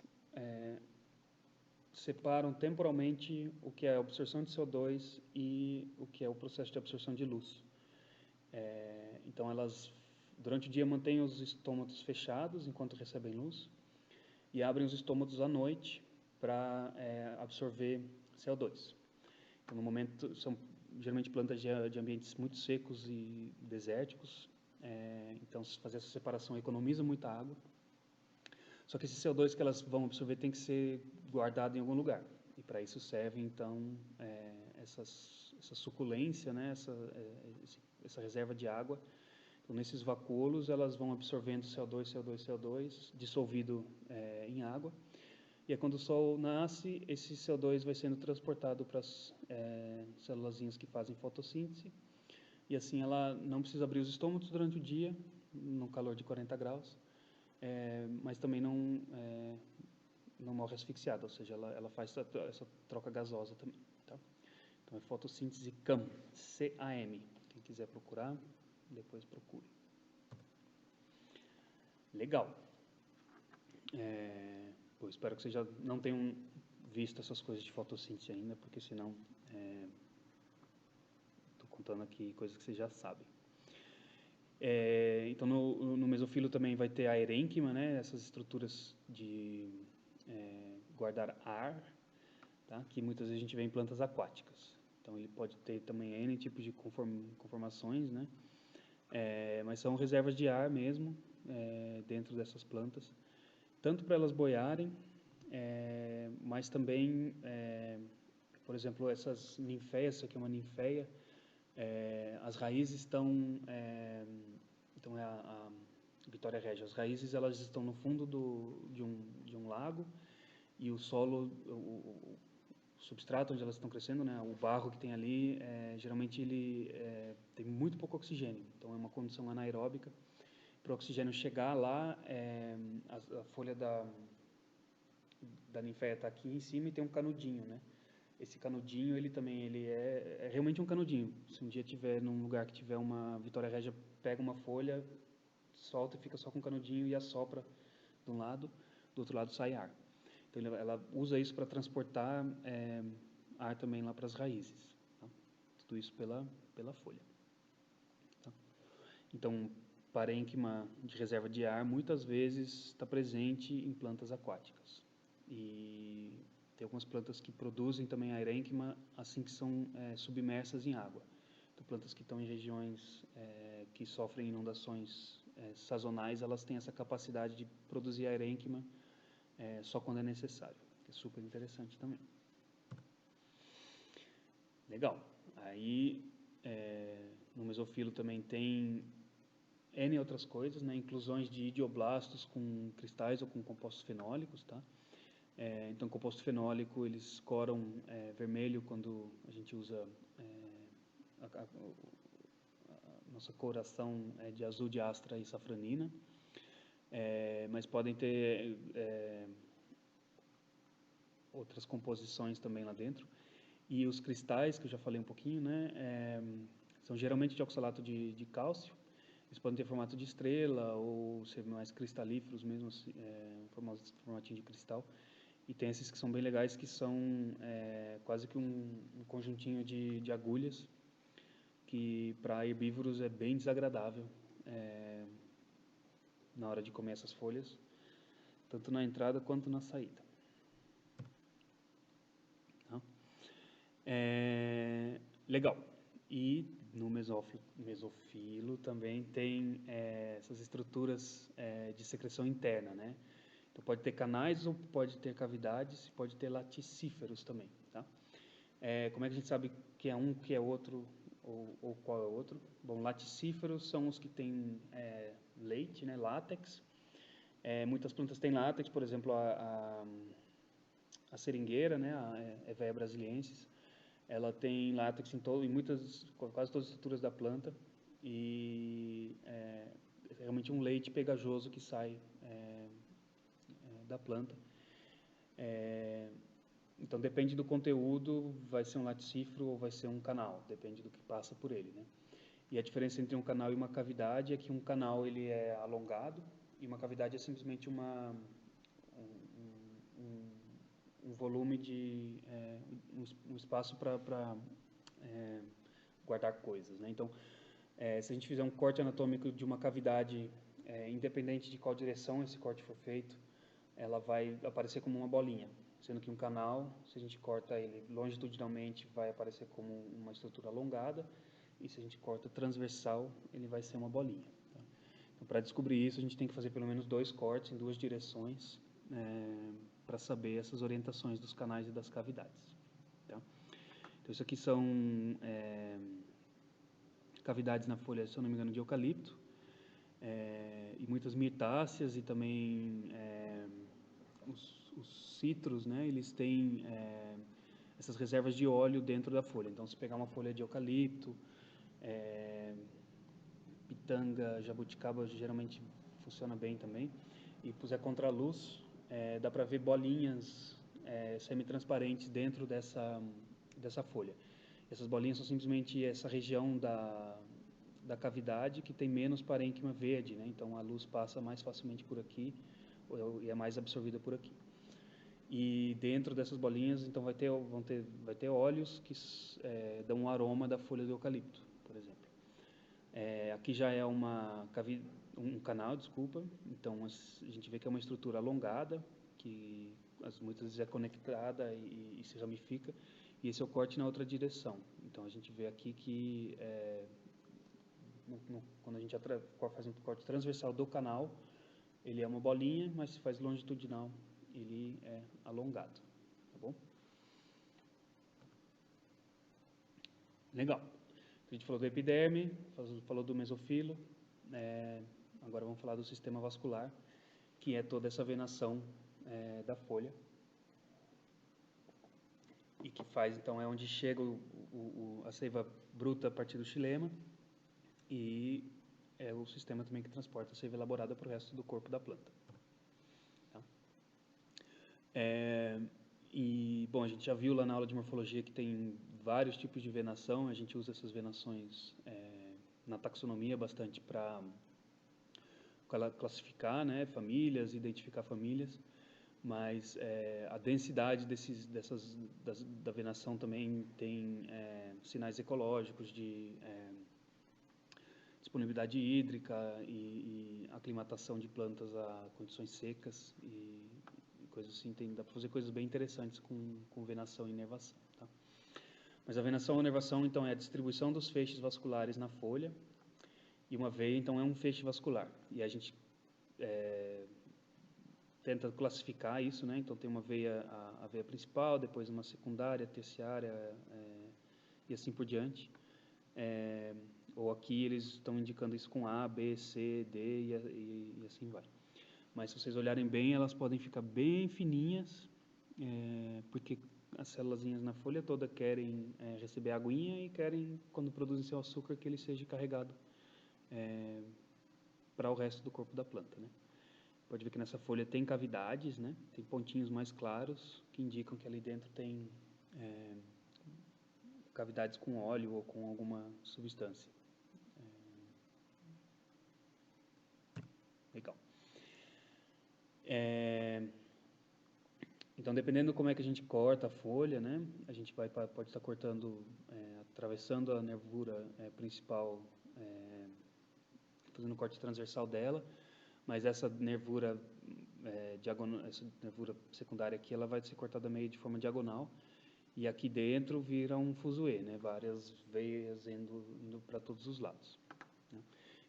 Speaker 1: separam temporalmente o que é a absorção de CO2 e o que é o processo de absorção de luz. Então, elas, durante o dia, mantêm os estômatos fechados enquanto recebem luz e abrem os estômatos à noite para absorver CO2. Então, no momento, são geralmente plantas de ambientes muito secos e desérticos, então fazer essa separação economiza muita água. Só que esse CO2 que elas vão absorver tem que ser guardado em algum lugar. E para isso serve, então, essa suculência, né, essa reserva de água. Então, nesses vacúolos, elas vão absorvendo CO2, CO2, CO2, dissolvido em água. E aí, quando o sol nasce, esse CO2 vai sendo transportado para as célulazinhas que fazem fotossíntese. E assim ela não precisa abrir os estômatos durante o dia, no calor de 40 graus, mas também não morre asfixiada, ou seja, ela faz essa troca gasosa também. Tá? Então é fotossíntese CAM, C-A-M. Quem quiser procurar, depois procure. Legal. Eu espero que vocês já não tenham visto essas coisas de fotossíntese ainda, porque senão estou contando aqui coisas que vocês já sabem. Então, no mesofilo também vai ter a herênquima, né? Essas estruturas de guardar ar, tá? Que muitas vezes a gente vê em plantas aquáticas. Então, ele pode ter também N tipos de conformações, né? Mas são reservas de ar mesmo, dentro dessas plantas, tanto para elas boiarem, mas também, por exemplo, essas ninféias, essa aqui é uma ninféia, as raízes estão, então é a Vitória Regia, as raízes elas estão no fundo de um lago, e o solo, o substrato onde elas estão crescendo, né, o barro que tem ali, geralmente ele tem muito pouco oxigênio, então é uma condição anaeróbica. Para o oxigênio chegar lá, a folha da ninféia está aqui em cima e tem um canudinho, né? Esse canudinho, ele é realmente um canudinho. Se um dia tiver num lugar que tiver uma Vitória Regia, pega uma folha, solta e fica só com o canudinho e assopra de um lado, do outro lado sai ar. Então ela usa isso para transportar ar também lá para as raízes. Tá? Tudo isso pela folha. Tá? Então, parênquima de reserva de ar muitas vezes está presente em plantas aquáticas. E tem algumas plantas que produzem também a herênquima assim que são submersas em água. Então, plantas que estão em regiões que sofrem inundações sazonais, elas têm essa capacidade de produzir a herênquima só quando é necessário, que é super interessante também. Legal. Aí, no mesofilo também tem N outras coisas, né? Inclusões de idioblastos com cristais ou com compostos fenólicos, tá? Então, composto fenólico, eles coram vermelho quando a gente usa a nossa coloração de azul de astra e safranina, mas podem ter outras composições também lá dentro. E os cristais, que eu já falei um pouquinho, né, são geralmente de oxalato de cálcio. Eles podem ter formato de estrela ou ser mais cristalíferos mesmo, formatinho de cristal. E tem esses que são bem legais, que são quase que um conjuntinho de agulhas, que para herbívoros é bem desagradável na hora de comer essas folhas, tanto na entrada quanto na saída. Tá? Legal. E no mesofilo também tem essas estruturas de secreção interna, né? Então, pode ter canais ou pode ter cavidades, pode ter laticíferos também, tá? Como é que a gente sabe que é um, que é outro, ou qual é o outro? Bom, laticíferos são os que têm leite, né, látex. Muitas plantas têm látex, por exemplo, a seringueira, né, a Hevea brasiliensis, ela tem látex em quase todas as estruturas da planta, e é realmente um leite pegajoso que sai da planta. Então, depende do conteúdo, vai ser um laticífero ou vai ser um canal, depende do que passa por ele, né? E a diferença entre um canal e uma cavidade é que um canal ele é alongado e uma cavidade é simplesmente um volume um espaço para guardar coisas, né? Então, se a gente fizer um corte anatômico de uma cavidade, independente de qual direção esse corte for feito, ela vai aparecer como uma bolinha, sendo que um canal, se a gente corta ele longitudinalmente, vai aparecer como uma estrutura alongada, e se a gente corta transversal, ele vai ser uma bolinha. Tá? Então, para descobrir isso, a gente tem que fazer pelo menos 2 cortes em 2 direções, para saber essas orientações dos canais e das cavidades. Tá? Então, isso aqui são cavidades na folha, se eu não me engano, de eucalipto, e muitas mirtáceas, e também os citros, né, eles têm essas reservas de óleo dentro da folha. Então, se pegar uma folha de eucalipto, pitanga, jabuticaba, geralmente funciona bem também, e puser contra a luz, dá para ver bolinhas semi-transparentes dentro dessa folha. Essas bolinhas são simplesmente essa região da cavidade que tem menos parênquima verde, né? Então a luz passa mais facilmente por aqui e é mais absorvida por aqui. E dentro dessas bolinhas, então vai ter óleos que dão um aroma da folha do eucalipto, por exemplo. Aqui já é um canal, desculpa. Então a gente vê que é uma estrutura alongada que muitas vezes é conectada e se ramifica. E esse é o corte na outra direção. Então a gente vê aqui que quando a gente faz um corte transversal do canal, ele é uma bolinha, mas se faz longitudinal, ele é alongado. Tá bom? Legal. A gente falou do epiderme, falou do mesofilo, agora vamos falar do sistema vascular, que é toda essa venação da folha. E que faz, então, é onde chega a seiva bruta a partir do xilema, e é o sistema também que transporta a seiva elaborada para o resto do corpo da planta. Tá? E, bom, a gente já viu lá na aula de morfologia que tem vários tipos de venação, a gente usa essas venações na taxonomia bastante para classificar, né, famílias, identificar famílias, mas a densidade da venação também tem sinais ecológicos de disponibilidade hídrica e aclimatação de plantas a condições secas e coisas assim. Dá para fazer coisas bem interessantes com venação e inervação. Tá? Mas a venação ou inervação, então, é a distribuição dos feixes vasculares na folha, e uma veia, então, é um feixe vascular. E a gente tenta classificar isso, né? Então tem uma veia, a veia principal, depois uma secundária, terciária, e assim por diante. Ou aqui eles estão indicando isso com A, B, C, D e assim vai. Mas se vocês olharem bem, elas podem ficar bem fininhas, porque as célulazinhas na folha toda querem receber aguinha e querem, quando produzem seu açúcar, que ele seja carregado para o resto do corpo da planta, né? Pode ver que nessa folha tem cavidades, né? Tem pontinhos mais claros que indicam que ali dentro tem cavidades com óleo ou com alguma substância. Legal. Então, dependendo como é que a gente corta a folha, né? A gente pode estar cortando, atravessando a nervura principal, fazendo um corte transversal dela, mas essa nervura essa nervura secundária aqui, ela vai ser cortada meio de forma diagonal, e aqui dentro vira um fuzuê, né? Várias veias indo para todos os lados. Né?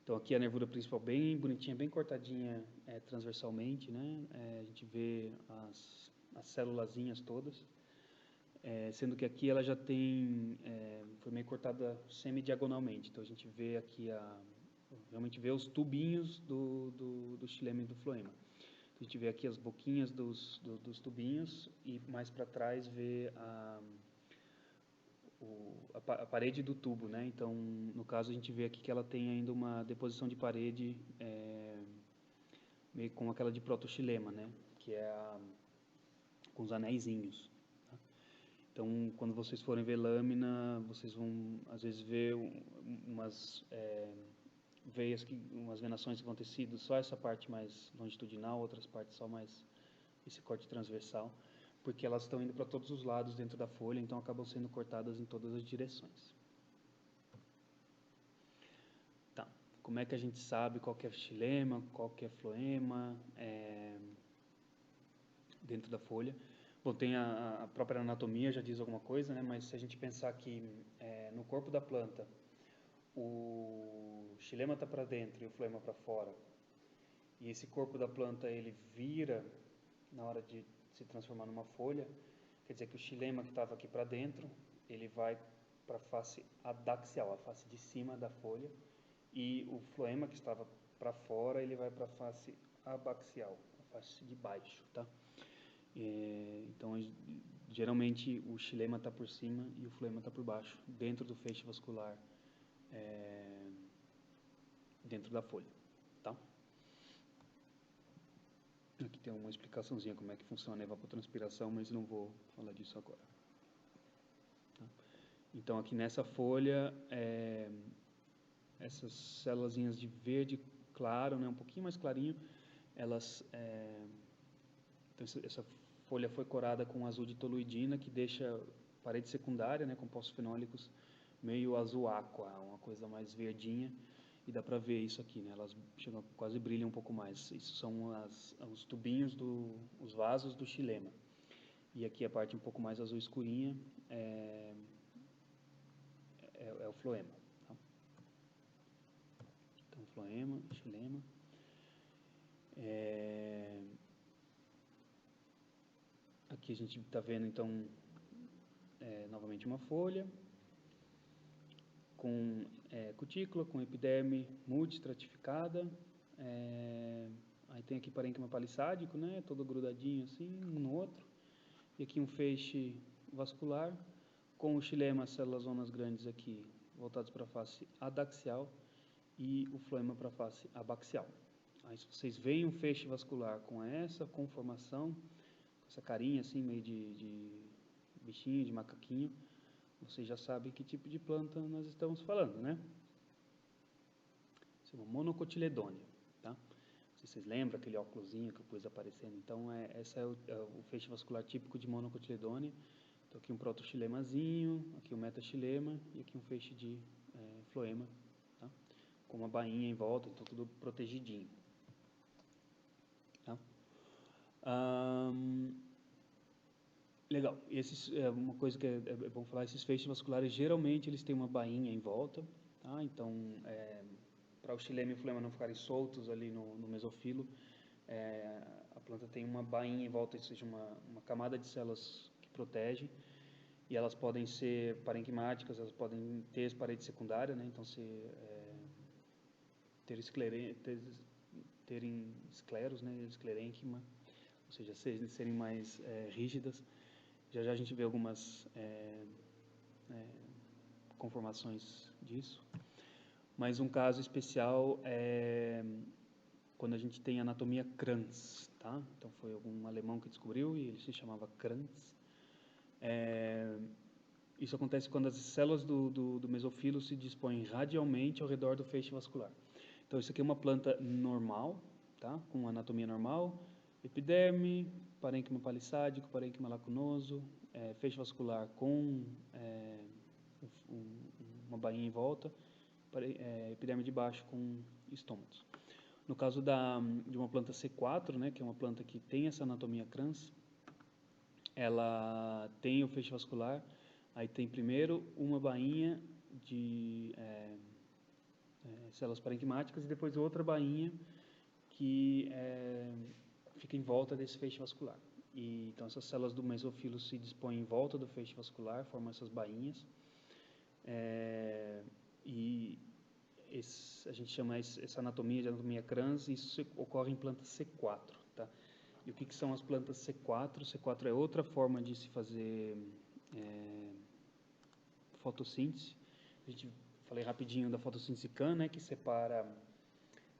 Speaker 1: Então aqui a nervura principal bem bonitinha, bem cortadinha transversalmente, né? A gente vê as célulazinhas todas, sendo que aqui ela já tem, foi meio cortada semi-diagonalmente. Então a gente vê aqui, realmente vê os tubinhos do xilema e do floema. Então, a gente vê aqui as boquinhas dos tubinhos e mais para trás vê a parede do tubo, né? Então, no caso, a gente vê aqui que ela tem ainda uma deposição de parede meio com aquela de protoxilema, né? Que é com os anéisinhos. Tá? Então, quando vocês forem ver lâmina, vocês vão, às vezes, ver umas veias, umas venações que vão ter sido só essa parte mais longitudinal, outras partes só mais esse corte transversal, porque elas estão indo para todos os lados dentro da folha, então acabam sendo cortadas em todas as direções. Tá. Como é que a gente sabe qual que é xilema, qual que é floema dentro da folha? Bom, tem a própria anatomia, já diz alguma coisa, né? Mas se a gente pensar que no corpo da planta o xilema está para dentro e o floema para fora, e esse corpo da planta ele vira na hora de se transformar numa folha, quer dizer que o xilema que estava aqui para dentro, ele vai para a face adaxial, a face de cima da folha, e o floema que estava para fora, ele vai para a face abaxial, a face de baixo, tá? Então, geralmente o xilema está por cima e o floema está por baixo, dentro do feixe vascular, dentro da folha, tá? Aqui tem uma explicaçãozinha como é que funciona a evapotranspiração, mas não vou falar disso agora. Tá? Então, aqui nessa folha, essas célulazinhas de verde claro, né, um pouquinho mais clarinho, elas... então, essa folha foi corada com azul de toluidina, que deixa a parede secundária, né, compostos fenólicos, meio azul aqua, uma coisa mais verdinha. E dá para ver isso aqui, né? Elas chegam, quase brilham um pouco mais. Isso são os tubinhos, os vasos do xilema. E aqui a parte um pouco mais azul escurinha é o floema. Tá? Então, floema, xilema. Aqui a gente está vendo, então, novamente uma folha com cutícula, com epiderme multistratificada. Aí tem aqui parênquima palissádico, né, todo grudadinho assim, um no outro. E aqui um feixe vascular com o xilema, as células zonas grandes aqui voltadas para a face adaxial e o floema para a face abaxial. Aí se vocês veem um feixe vascular com essa conformação, com essa carinha assim, meio de bichinho, de macaquinho, vocês já sabem que tipo de planta nós estamos falando, né? Isso é uma monocotiledônea, tá? Se vocês lembram aquele óculosinho que eu pus aparecendo, então esse é o feixe vascular típico de monocotiledônea. Então aqui um protoxilemazinho, aqui um metaxilema e aqui um feixe de floema, tá? Com uma bainha em volta, então tudo protegidinho. Tá? Legal. Esses, uma coisa que é bom falar, esses feixes vasculares geralmente eles têm uma bainha em volta, tá? Então para o xilema e o floema não ficarem soltos ali no mesofilo, a planta tem uma bainha em volta, ou seja, uma camada de células que protege, e elas podem ser parenquimáticas, elas podem ter parede secundária, né? Então terem escleros, né? Esclerênquima, ou seja, serem mais rígidas. Já a gente vê algumas conformações disso. Mas um caso especial é quando a gente tem anatomia Kranz, tá? Então foi algum alemão que descobriu e ele se chamava Kranz. Isso acontece quando as células do mesofilo se dispõem radialmente ao redor do feixe vascular. Então isso aqui é uma planta normal, tá? Com anatomia normal, epiderme, parênquima palissádico, parênquima lacunoso, feixe vascular com uma bainha em volta, epiderme de baixo com estômatos. No caso de uma planta C4, né, que é uma planta que tem essa anatomia Kranz, ela tem o feixe vascular, aí tem primeiro uma bainha células parenquimáticas, e depois outra bainha que fica em volta desse feixe vascular. Então, essas células do mesofilo se dispõem em volta do feixe vascular, formam essas bainhas, a gente chama essa anatomia de anatomia crans, e isso ocorre em plantas C4. Tá? E o que são as plantas C4? C4 é outra forma de se fazer fotossíntese. Falei rapidinho da fotossíntese CAN, né, que separa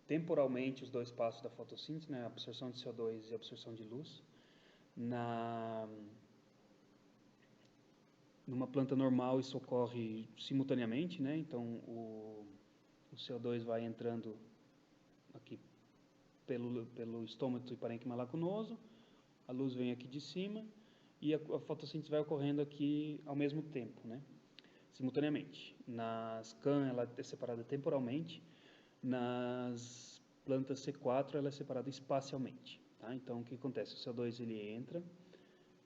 Speaker 1: temporalmente os dois passos da fotossíntese, né, a absorção de CO2 e a absorção de luz. Numa planta normal isso ocorre simultaneamente, né, então o CO2 vai entrando aqui pelo estômago e parênquima lacunoso, a luz vem aqui de cima e a fotossíntese vai ocorrendo aqui ao mesmo tempo, né, simultaneamente. Nas CAN ela é separada temporalmente, nas plantas C4 ela é separada espacialmente. Tá? Então o que acontece? O CO2 ele entra,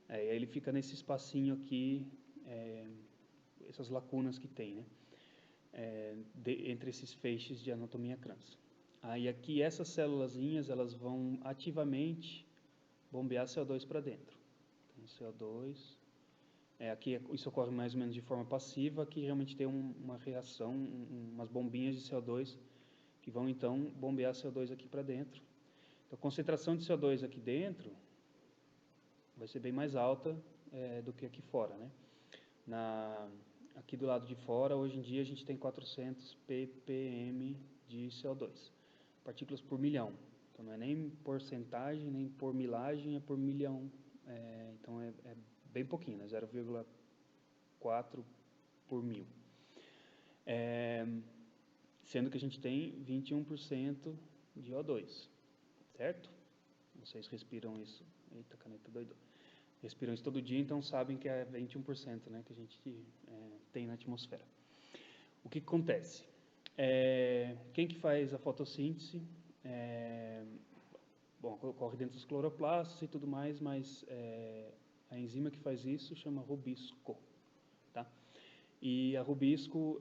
Speaker 1: aí ele fica nesse espacinho aqui, essas lacunas que tem, né? Entre esses feixes de anatomia crans. Aí aqui essas célulazinhas elas vão ativamente bombear CO2 para dentro. Então, CO2, aqui isso ocorre mais ou menos de forma passiva, aqui realmente tem uma reação, umas bombinhas de CO2 que vão então bombear CO2 aqui para dentro. Então a concentração de CO2 aqui dentro vai ser bem mais alta do que aqui fora, né? Aqui do lado de fora, hoje em dia, a gente tem 400 ppm de CO2, partículas por milhão. Então, não é nem porcentagem, nem por milagem, é por milhão. Então, é bem pouquinho, né? 0,4 por mil. Sendo que a gente tem 21% de O2, certo? Vocês respiram isso. Eita, caneta doidou. Respiram isso todo dia, então sabem que é 21%, né, que a gente tem na atmosfera. O que acontece? Quem que faz a fotossíntese? Bom, ocorre dentro dos cloroplastos e tudo mais, mas a enzima que faz isso chama rubisco. Tá? E a rubisco,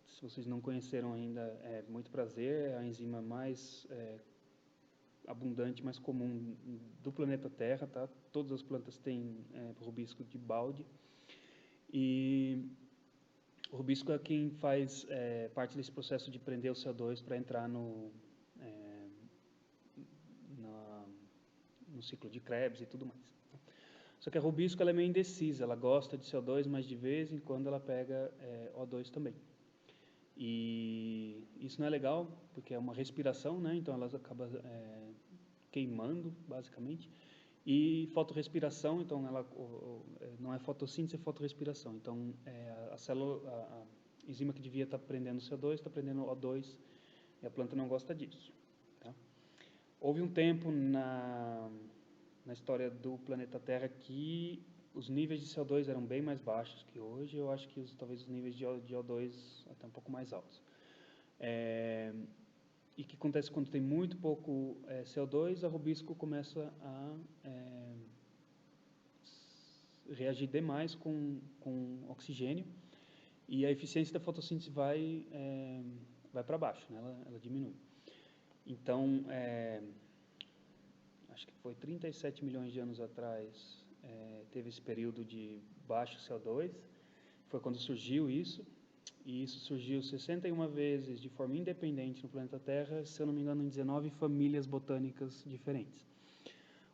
Speaker 1: se vocês não conheceram ainda, é muito prazer, é a enzima mais abundante, mais comum do planeta Terra, tá? Todas as plantas têm rubisco de balde. E o rubisco é quem faz parte desse processo de prender o CO2 para entrar no ciclo de Krebs e tudo mais. Só que a rubisco ela é meio indecisa, ela gosta de CO2, mas de vez em quando ela pega O2 também. E isso não é legal, porque é uma respiração, né? Então ela acaba queimando, basicamente. E fotorrespiração, então ela não é fotossíntese, é fotorrespiração. Então a célula, a enzima que devia estar prendendo CO2, está prendendo O2 e a planta não gosta disso. Tá? Houve um tempo na história do planeta Terra que os níveis de CO2 eram bem mais baixos que hoje. Eu acho que talvez os níveis de O2 até um pouco mais altos. E o que acontece quando tem muito pouco CO2, a rubisco começa a reagir demais com oxigênio e a eficiência da fotossíntese vai para baixo, né? Ela diminui. Então, acho que foi 37 milhões de anos atrás, teve esse período de baixo CO2, foi quando surgiu isso, e isso surgiu 61 vezes de forma independente no planeta Terra, se eu não me engano, em 19 famílias botânicas diferentes.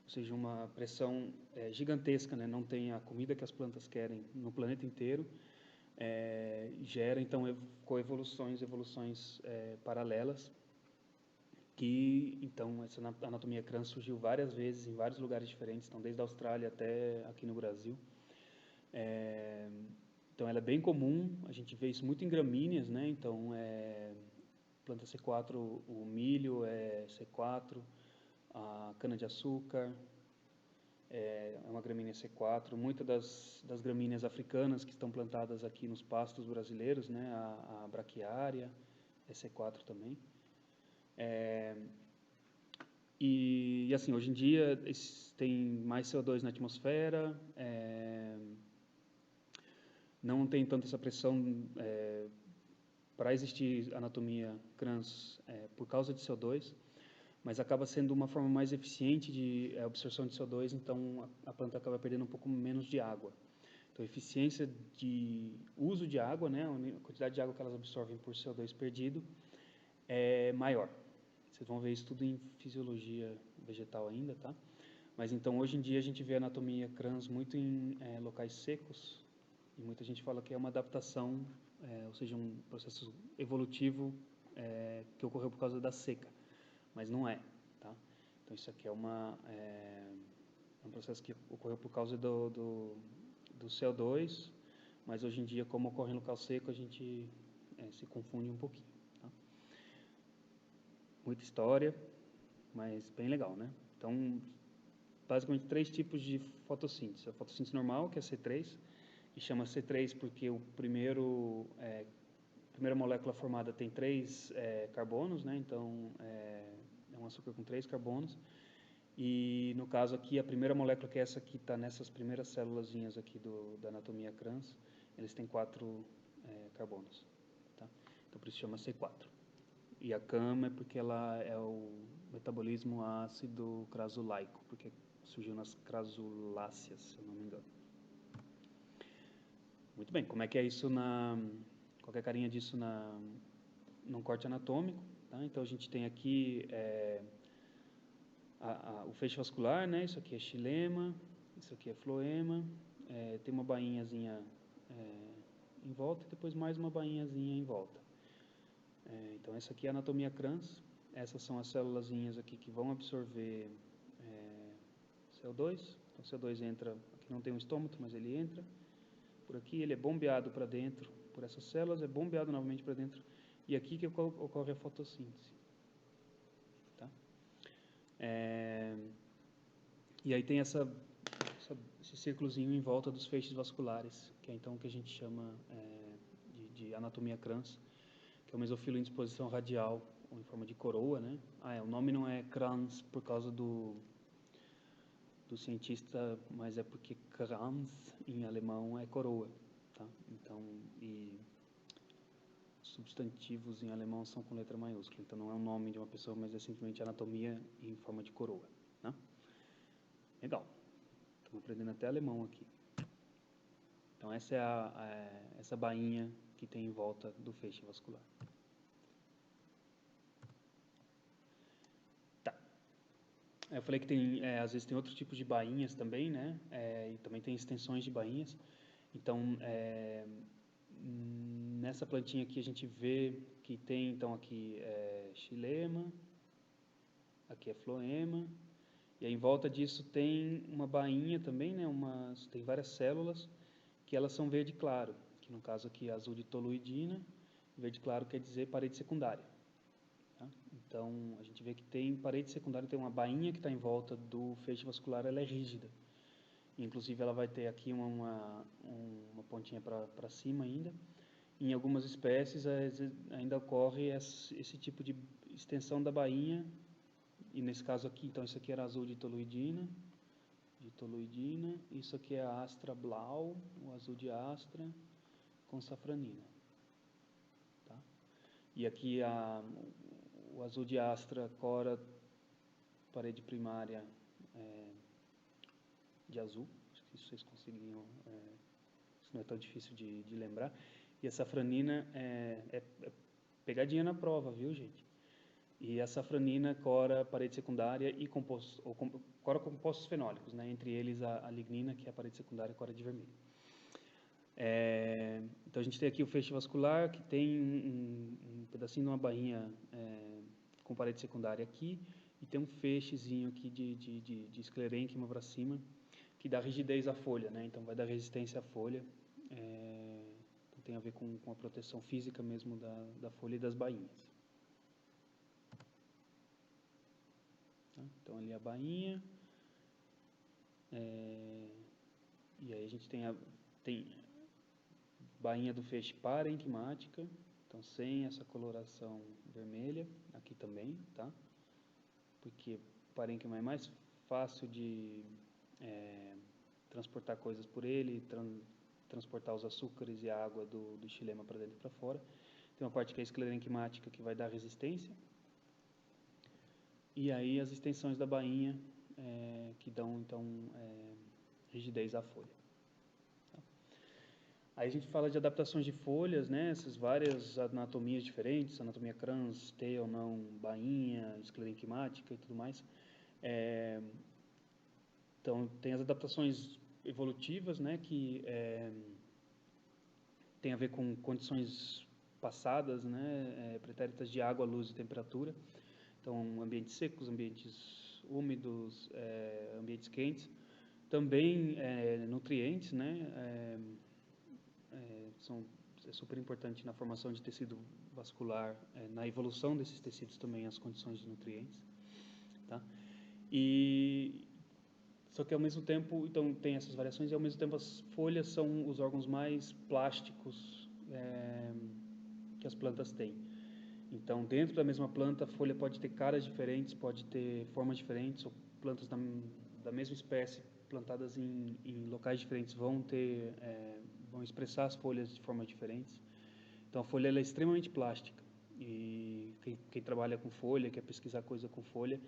Speaker 1: Ou seja, uma pressão gigantesca, né? Não tem a comida que as plantas querem no planeta inteiro, gera então evoluções paralelas, que então essa anatomia crans surgiu várias vezes em vários lugares diferentes, então desde a Austrália até aqui no Brasil. Então ela é bem comum, a gente vê isso muito em gramíneas, né? Então planta C4, o milho é C4, a cana-de-açúcar é uma gramínea C4, muitas das gramíneas africanas que estão plantadas aqui nos pastos brasileiros, né? A braquiária é C4 também. E assim, hoje em dia tem mais CO2 na atmosfera, não tem tanta essa pressão para existir anatomia crans por causa de CO2, mas acaba sendo uma forma mais eficiente de absorção de CO2, então a planta acaba perdendo um pouco menos de água. Então, a eficiência de uso de água, né, a quantidade de água que elas absorvem por CO2 perdido é maior. Vocês vão ver isso tudo em fisiologia vegetal ainda, tá? Mas então, hoje em dia, a gente vê a anatomia crans muito em locais secos, e muita gente fala que é uma adaptação, ou seja, um processo evolutivo que ocorreu por causa da seca, mas não é, tá? Então, isso aqui é um processo que ocorreu por causa do CO2, mas hoje em dia, como ocorre em local seco, a gente se confunde um pouquinho. Tá? Muita história, mas bem legal, né? Então, basicamente, 3 tipos de fotossíntese. A fotossíntese normal, que é C3, que chama C3 porque a primeira molécula formada tem 3 carbonos, né? Então, é um açúcar com 3 carbonos. E, no caso aqui, a primeira molécula, que é essa que está nessas primeiras célulazinhas aqui da anatomia crans, eles têm 4 carbonos. Tá? Então, por isso chama C4. E a CAM é porque ela é o metabolismo ácido crasulaico, porque surgiu nas crasuláceas, se eu não me engano. Muito bem, como é que é isso qualquer carinha disso num corte anatômico, tá? Então a gente tem aqui o feixe vascular, né? Isso aqui é xilema, isso aqui é floema, tem uma bainhazinha em volta e depois mais uma bainhazinha em volta. Então essa aqui é a anatomia crans, essas são as célulazinhas aqui que vão absorver CO2, então o CO2 entra, aqui não tem um estômago, mas ele entra, por aqui ele é bombeado para dentro, por essas células, é bombeado novamente para dentro, e aqui que ocorre a fotossíntese. Tá? E aí tem esse círculozinho em volta dos feixes vasculares, que é então o que a gente chama de anatomia crans, que é o mesofilo em disposição radial, ou em forma de coroa, né? O nome não é crans por causa do cientista, mas é porque Kranz em alemão é coroa, tá? Então, e substantivos em alemão são com letra maiúscula, então não é o nome de uma pessoa, mas é simplesmente anatomia em forma de coroa, né? Legal, estamos aprendendo até alemão aqui. Então essa é essa bainha que tem em volta do feixe vascular. Eu falei que às vezes tem outros tipos de bainhas também, né? E também tem extensões de bainhas. Então, nessa plantinha aqui a gente vê que tem, então, aqui xilema, aqui é floema, e aí em volta disso tem uma bainha também, né? Tem várias células que elas são verde claro, que no caso aqui é azul de toluidina, verde claro quer dizer parede secundária. Tá? Então, a gente vê que tem parede secundária, tem uma bainha que está em volta do feixe vascular, ela é rígida. Inclusive, ela vai ter aqui uma pontinha para cima ainda. Em algumas espécies, ainda ocorre esse tipo de extensão da bainha. E nesse caso aqui, então, isso aqui era azul de toluidina. Isso aqui é a Astra Blau, o azul de Astra, com safranina. Tá? E aqui o azul de Astra, cora, parede primária de azul. Acho que isso vocês conseguiam, isso não é tão difícil de lembrar. E a safranina é pegadinha na prova, viu, gente? E a safranina cora parede secundária e cora compostos fenólicos, né? Entre eles a lignina, que é a parede secundária, cora de vermelho. Então a gente tem aqui o feixe vascular, que tem um pedacinho de uma bainha com parede secundária aqui, e tem um feixezinho aqui de esclerênquima para cima, que dá rigidez à folha, né? Então vai dar resistência à folha, então tem a ver com a proteção física mesmo da folha e das bainhas. Tá? Então ali a bainha, e aí a gente tem bainha do feixe parenquimática, então sem essa coloração vermelha, aqui também, tá? Porque o parênquima é mais fácil de transportar coisas por ele, transportar os açúcares e a água do xilema para dentro e para fora. Então tem uma parte que é esclerenquimática, que vai dar resistência, e aí as extensões da bainha, que dão, então, rigidez à folha. Aí a gente fala de adaptações de folhas, né? Essas várias anatomias diferentes, anatomia crans, T ou não, bainha, esclerenquimática e tudo mais. Então, tem as adaptações evolutivas, né? Que tem a ver com condições passadas, né? Pretéritas de água, luz e temperatura. Então, ambientes secos, ambientes úmidos, ambientes quentes. Também nutrientes, né? É super importante na formação de tecido vascular, na evolução desses tecidos também as condições de nutrientes, tá? Só que ao mesmo tempo, então tem essas variações e ao mesmo tempo as folhas são os órgãos mais plásticos que as plantas têm. Então, dentro da mesma planta, a folha pode ter caras diferentes, pode ter formas diferentes, ou plantas da mesma espécie plantadas em locais diferentes vão expressar as folhas de formas diferentes. Então, a folha ela é extremamente plástica e quem trabalha com folha, quer pesquisar coisa com folha,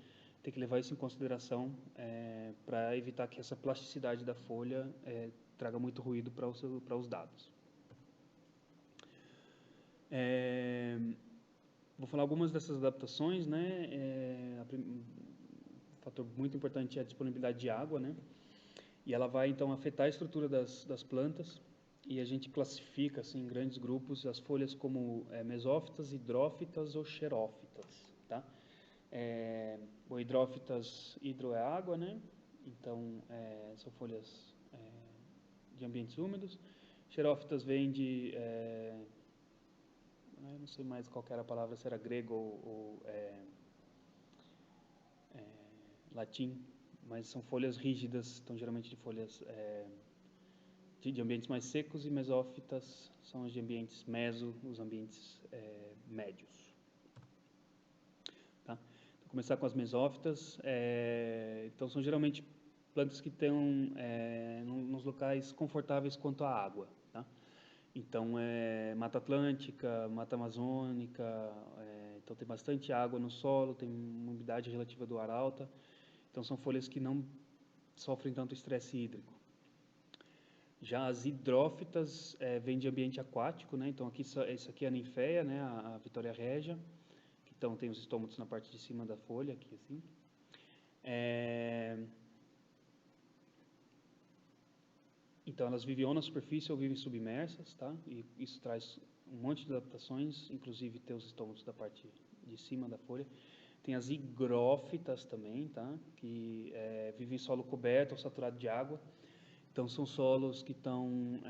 Speaker 1: tem que levar isso em consideração para evitar que essa plasticidade da folha traga muito ruído para os dados. Vou falar algumas dessas adaptações, né? Um fator muito importante é a disponibilidade de água, né? E ela vai, então, afetar a estrutura das plantas. E a gente classifica, assim, em grandes grupos, as folhas como mesófitas, hidrófitas ou xerófitas, tá? Hidrófitas, hidro é água, né? Então, são folhas de ambientes úmidos. Xerófitas vem de... eu não sei mais qual era a palavra, se era grego ou latim, mas são folhas rígidas, então geralmente de folhas de ambientes mais secos, e mesófitas são os de ambientes os ambientes médios. Tá? Vou começar com as mesófitas. Então são geralmente plantas que estão nos locais confortáveis quanto à água. Tá? Então, Mata Atlântica, Mata Amazônica, então tem bastante água no solo, tem uma umidade relativa do ar alta, então são folhas que não sofrem tanto estresse hídrico. Já as hidrófitas vêm de ambiente aquático, né? Então isso aqui é a ninféia, né? A Vitória Regia, que então tem os estômatos na parte de cima da folha, aqui assim. Então, elas vivem ou na superfície ou vivem submersas, tá? E isso traz um monte de adaptações, inclusive ter os estômatos da parte de cima da folha. Tem as higrófitas também, tá? Que vivem em solo coberto ou saturado de água. Então, são solos que estão,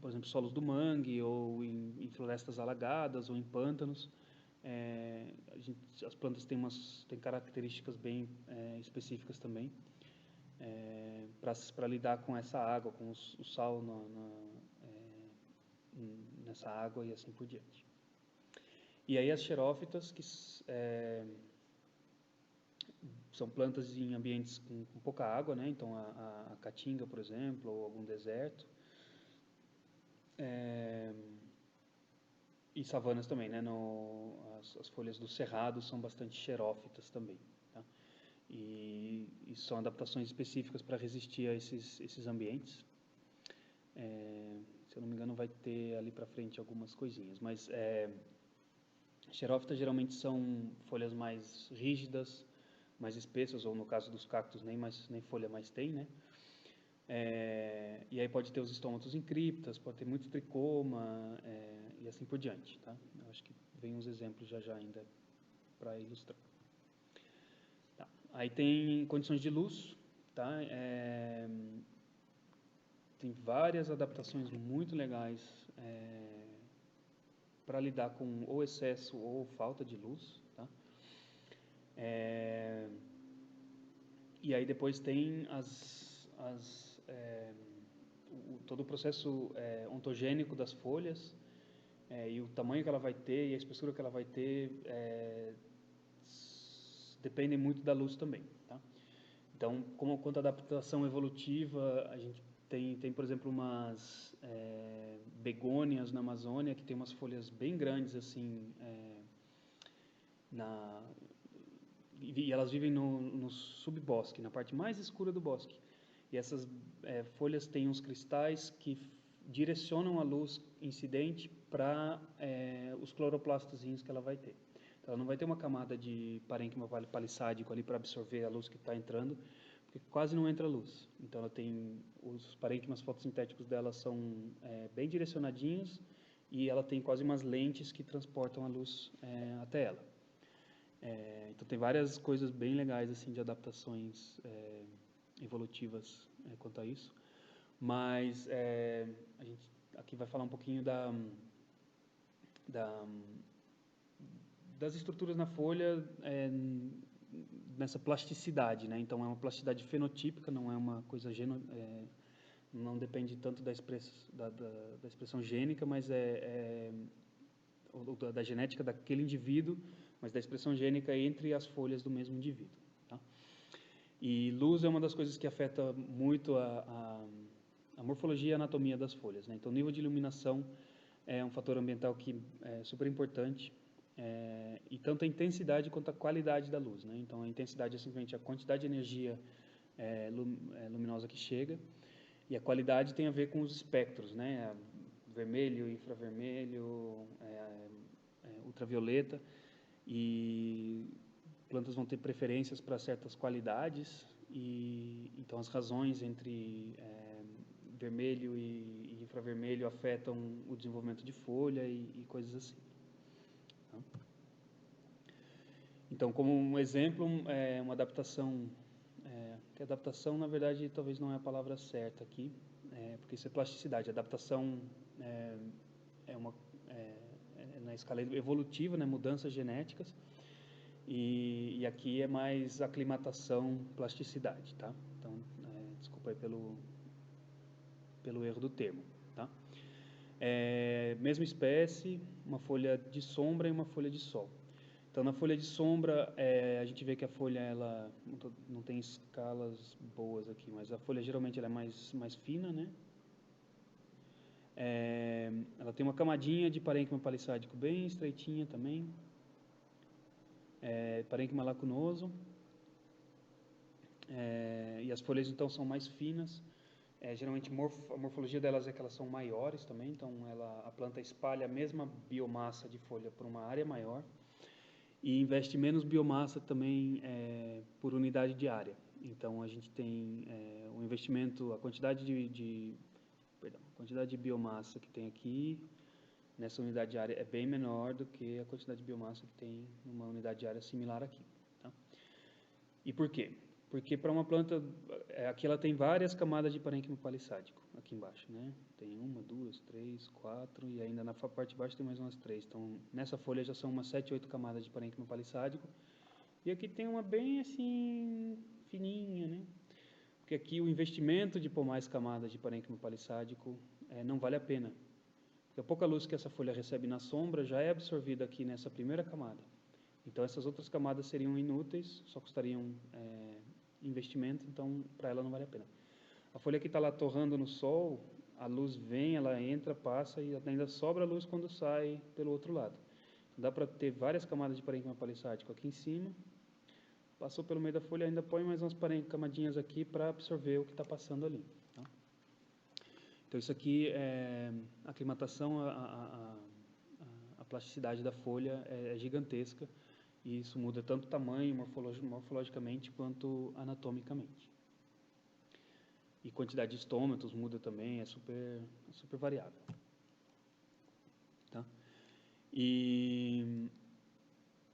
Speaker 1: por exemplo, solos do mangue ou em florestas alagadas ou em pântanos. As plantas têm características bem específicas também. Para lidar com essa água, com o sal nessa água e assim por diante. E aí as xerófitas, que são plantas em ambientes com pouca água, né? Então a caatinga, por exemplo, ou algum deserto. E savanas também, né? As folhas do cerrado são bastante xerófitas também. Tá? E são adaptações específicas para resistir a esses ambientes. Se eu não me engano, vai ter ali para frente algumas coisinhas. Mas xerófitas geralmente são folhas mais rígidas, mais espessas, ou no caso dos cactos nem folha mais tem, né? E aí pode ter os estômatos em criptas, pode ter muito tricoma e assim por diante, tá? Eu acho que vem uns exemplos já ainda para ilustrar. Tá. Aí tem condições de luz, tá? Tem várias adaptações muito legais para lidar com ou excesso ou falta de luz, tá? E aí depois tem todo o processo ontogênico das folhas e o tamanho que ela vai ter e a espessura que ela vai ter dependem muito da luz também, tá? Então, quanto à adaptação evolutiva, a gente Tem, por exemplo, umas begônias na Amazônia que tem umas folhas bem grandes assim, na, e elas vivem no subbosque, na parte mais escura do bosque. E essas folhas têm uns cristais que direcionam a luz incidente para os cloroplastozinhos que ela vai ter. Então, ela não vai ter uma camada de parênquima palissádico ali para absorver a luz que está entrando, porque quase não entra luz. Então, ela tem os parênquimas fotossintéticos dela são bem direcionadinhos e ela tem quase umas lentes que transportam a luz até ela. Então, tem várias coisas bem legais assim de adaptações evolutivas quanto a isso. Mas a gente aqui vai falar um pouquinho das estruturas na folha nessa plasticidade, né? Então é uma plasticidade fenotípica, não é uma coisa não depende tanto da expressão gênica, mas da genética daquele indivíduo, mas da expressão gênica entre as folhas do mesmo indivíduo. Tá? E luz é uma das coisas que afeta muito a morfologia e a anatomia das folhas, né? Então, o nível de iluminação é um fator ambiental que é super importante, e tanto a intensidade quanto a qualidade da luz, né? Então, a intensidade é simplesmente a quantidade de energia luminosa que chega, e a qualidade tem a ver com os espectros, né? Vermelho, infravermelho, ultravioleta, e plantas vão ter preferências para certas qualidades, e então as razões entre vermelho e infravermelho afetam o desenvolvimento de folha e coisas assim. Então, como um exemplo, uma adaptação, que adaptação, na verdade, talvez não é a palavra certa aqui, porque isso é plasticidade. Adaptação na escala evolutiva, né, mudanças genéticas, e aqui é mais aclimatação, plasticidade, tá? Então, desculpa aí pelo erro do termo, tá? Mesma espécie, uma folha de sombra e uma folha de sol. Então, na folha de sombra, a gente vê que a folha ela não tem escalas boas aqui, mas a folha geralmente ela é mais fina, né? Ela tem uma camadinha de parênquima palissádico bem estreitinha também, parênquima lacunoso, e as folhas então são mais finas. Geralmente a morfologia delas é que elas são maiores também, então a planta espalha a mesma biomassa de folha por uma área maior e investe menos biomassa também por unidade de área. Então a gente tem o investimento, a quantidade de biomassa que tem aqui nessa unidade de área é bem menor do que a quantidade de biomassa que tem numa unidade de área similar aqui. Tá? E por quê? Porque para uma planta, aqui ela tem várias camadas de parênquima palissádico, aqui embaixo, né? Tem 1, 2, 3, 4, e ainda na parte de baixo tem mais umas 3. Então, nessa folha já são umas 7, 8 camadas de parênquima palissádico. E aqui tem uma bem assim, fininha, né? Porque aqui o investimento de pôr mais camadas de parênquima palissádico não vale a pena. Porque a pouca luz que essa folha recebe na sombra já é absorvida aqui nessa primeira camada. Então, essas outras camadas seriam inúteis, só custariam investimento, então para ela não vale a pena. A folha que está lá torrando no sol, a luz vem, ela entra, passa e ainda sobra luz quando sai pelo outro lado. Dá para ter várias camadas de parênquima palissádico aqui em cima, passou pelo meio da folha, ainda põe mais umas camadinhas aqui para absorver o que está passando ali. Tá? Então isso aqui a aclimatação, a plasticidade da folha é gigantesca. E isso muda tanto tamanho, morfologicamente, quanto anatomicamente. E quantidade de estômatos muda também, é super variável. Tá?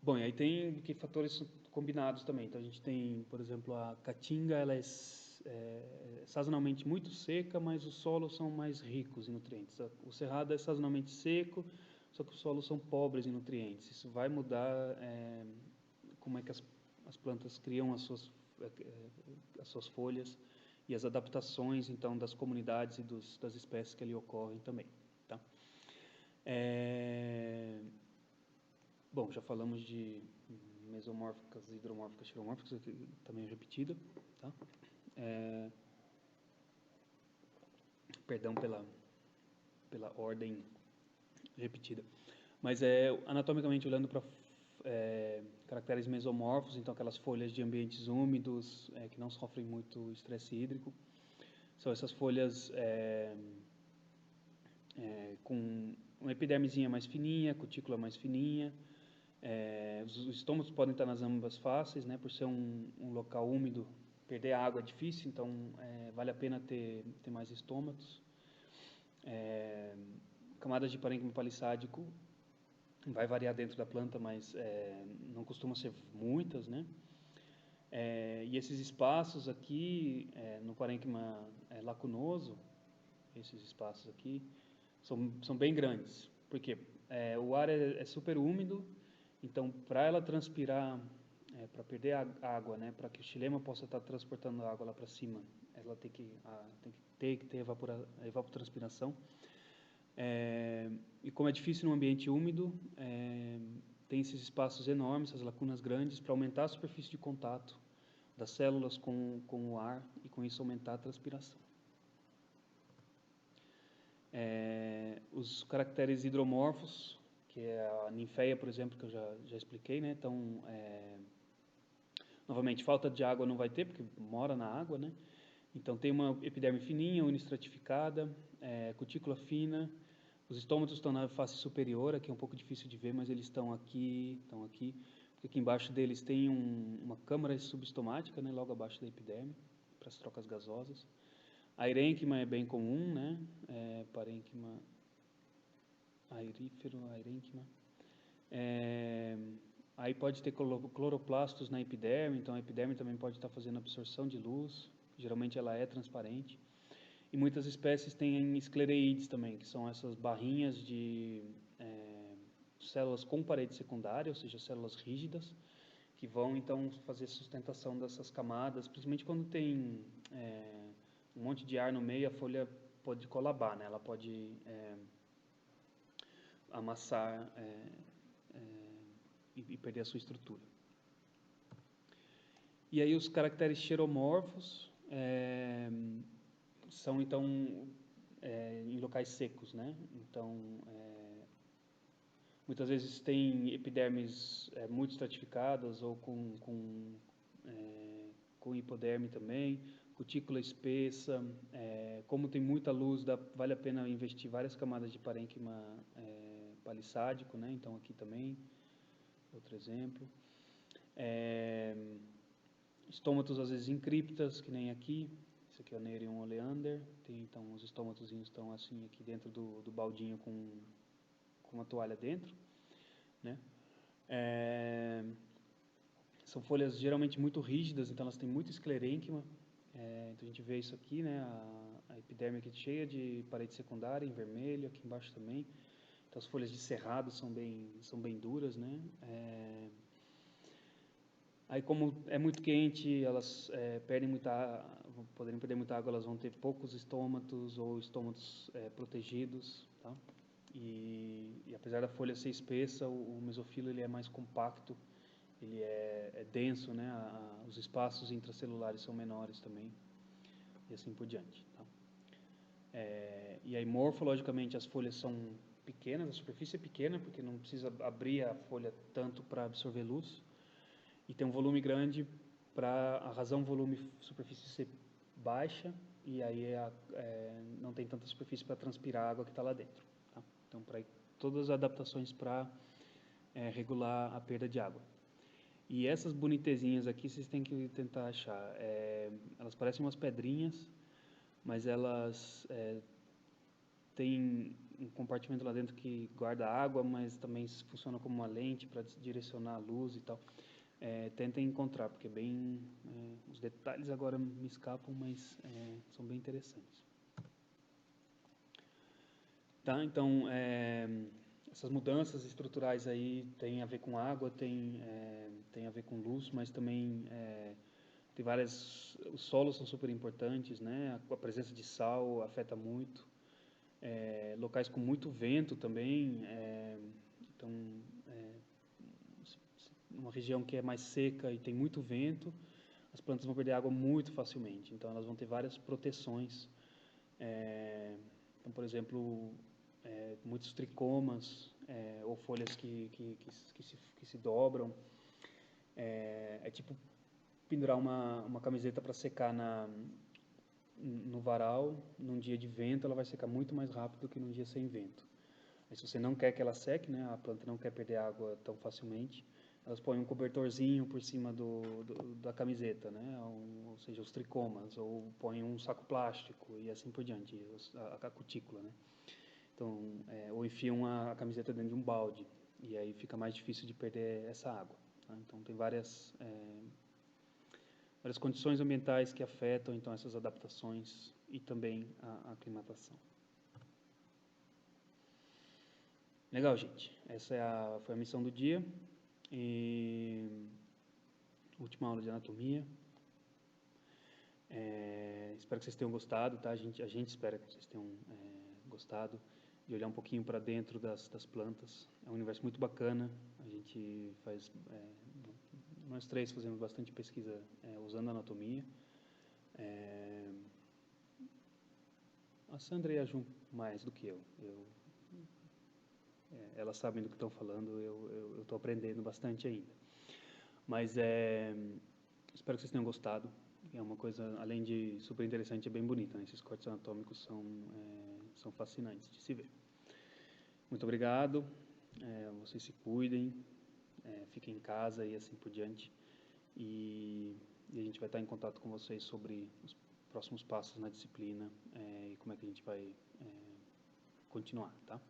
Speaker 1: Bom, e aí tem que fatores combinados também. Então, a gente tem, por exemplo, a caatinga, ela é sazonalmente muito seca, mas os solos são mais ricos em nutrientes. O cerrado é sazonalmente seco, só que os solos são pobres em nutrientes. Isso vai mudar como é que as plantas criam as suas folhas e as adaptações, então, das comunidades e das espécies que ali ocorrem também. Tá? Bom, já falamos de mesomórficas, hidromórficas, xeromórficas, aqui também é repetida. Tá? Perdão pela ordem repetida. Mas anatomicamente olhando para caracteres mesomorfos, então aquelas folhas de ambientes úmidos que não sofrem muito estresse hídrico, são essas folhas com uma epidermezinha mais fininha, cutícula mais fininha. Os estômatos podem estar nas ambas faces, né? Por ser um local úmido, perder a água é difícil, então vale a pena ter mais estômatos. Camadas de parênquima palissádico vai variar dentro da planta, mas não costuma ser muitas, né? E esses espaços aqui no parênquima lacunoso, esses espaços aqui são bem grandes, porque o ar é super úmido, então para ela transpirar, para perder a água, né, para que o xilema possa estar transportando a água lá para cima, ela tem que ter evapotranspiração. E como é difícil num ambiente úmido, tem esses espaços enormes, essas lacunas grandes, para aumentar a superfície de contato das células com o ar e com isso aumentar a transpiração. Os caracteres hidromorfos, que é a ninféia, por exemplo, que eu já expliquei, né? Então, novamente, falta de água não vai ter, porque mora na água, né? Então, tem uma epiderme fininha, unistratificada, cutícula fina. Os estômatos estão na face superior, aqui é um pouco difícil de ver, mas eles estão aqui, porque aqui embaixo deles tem uma câmara subestomática, né? Logo abaixo da epiderme, para as trocas gasosas. A arênquima é bem comum, né? Parênquima airífero, arênquima. Aí pode ter cloroplastos na epiderme, então a epiderme também pode estar fazendo absorção de luz, geralmente ela é transparente. E muitas espécies têm esclereides também, que são essas barrinhas de células com parede secundária, ou seja, células rígidas, que vão então fazer sustentação dessas camadas, principalmente quando tem um monte de ar no meio, a folha pode colabar, né? Ela pode amassar e perder a sua estrutura. E aí os caracteres xeromorfos são então em locais secos, né? Então muitas vezes tem epidermes muito estratificadas ou com hipoderme também, cutícula espessa. Como tem muita luz, vale a pena investir várias camadas de parênquima palissádico, né? Então aqui também, outro exemplo. Estômatos às vezes em criptas, que nem aqui. Esse aqui é o Nereon oleander. Tem então os estômatozinhos estão assim aqui dentro do baldinho com uma toalha dentro, né? São folhas geralmente muito rígidas, então elas têm muito esclerênquima. Então a gente vê isso aqui, né? A epiderme aqui cheia de parede secundária, em vermelho, aqui embaixo também. Então as folhas de cerrado são bem duras, né? Aí como é muito quente, elas poderiam perder muita água, elas vão ter poucos estômatos ou estômatos protegidos, tá? E apesar da folha ser espessa, o mesofilo ele é mais compacto, ele é denso, né? Os espaços intracelulares são menores também, e assim por diante, tá? E aí morfologicamente as folhas são pequenas, a superfície é pequena, porque não precisa abrir a folha tanto para absorver luz, e tem um volume grande para a razão volume-superfície ser baixa, e aí não tem tanta superfície para transpirar a água que está lá dentro, tá? Então, todas as adaptações para regular a perda de água. E essas bonitezinhas aqui, vocês têm que tentar achar. Elas parecem umas pedrinhas, mas elas têm um compartimento lá dentro que guarda água, mas também funciona como uma lente para direcionar a luz e tal. Tentem encontrar, porque os detalhes agora me escapam, mas são bem interessantes. Tá? Então, essas mudanças estruturais aí têm a ver com água, tem a ver com luz, mas também tem várias. Os solos são super importantes, né? A presença de sal afeta muito. Locais com muito vento também. Então, uma região que é mais seca e tem muito vento, as plantas vão perder água muito facilmente. Então, elas vão ter várias proteções Então, por exemplo, muitos tricomas ou folhas que se dobram. É tipo pendurar uma camiseta para secar no varal, num dia de vento, ela vai secar muito mais rápido do que num dia sem vento. Aí, se você não quer que ela seque, né, a planta não quer perder água tão facilmente, elas põem um cobertorzinho por cima da camiseta, né, ou seja, os tricomas, ou põem um saco plástico e assim por diante, a cutícula, né. Então, ou enfiam a camiseta dentro de um balde, e aí fica mais difícil de perder essa água. Tá? Então, tem várias condições ambientais que afetam então essas adaptações e também a aclimatação. Legal, gente. Essa foi a missão do dia. E última aula de anatomia. Espero que vocês tenham gostado, tá? A gente espera que vocês tenham gostado de olhar um pouquinho para dentro das plantas. É um universo muito bacana. A gente faz, nós três fazemos bastante pesquisa usando anatomia. A Sandra e a Ju mais do que eu. Elas sabem do que estão falando, eu estou aprendendo bastante ainda. Mas espero que vocês tenham gostado. É uma coisa, além de super interessante, é bem bonita. Né? Esses cortes anatômicos são fascinantes de se ver. Muito obrigado. Vocês se cuidem, fiquem em casa e assim por diante. E a gente vai estar em contato com vocês sobre os próximos passos na disciplina e como é que a gente vai continuar, tá?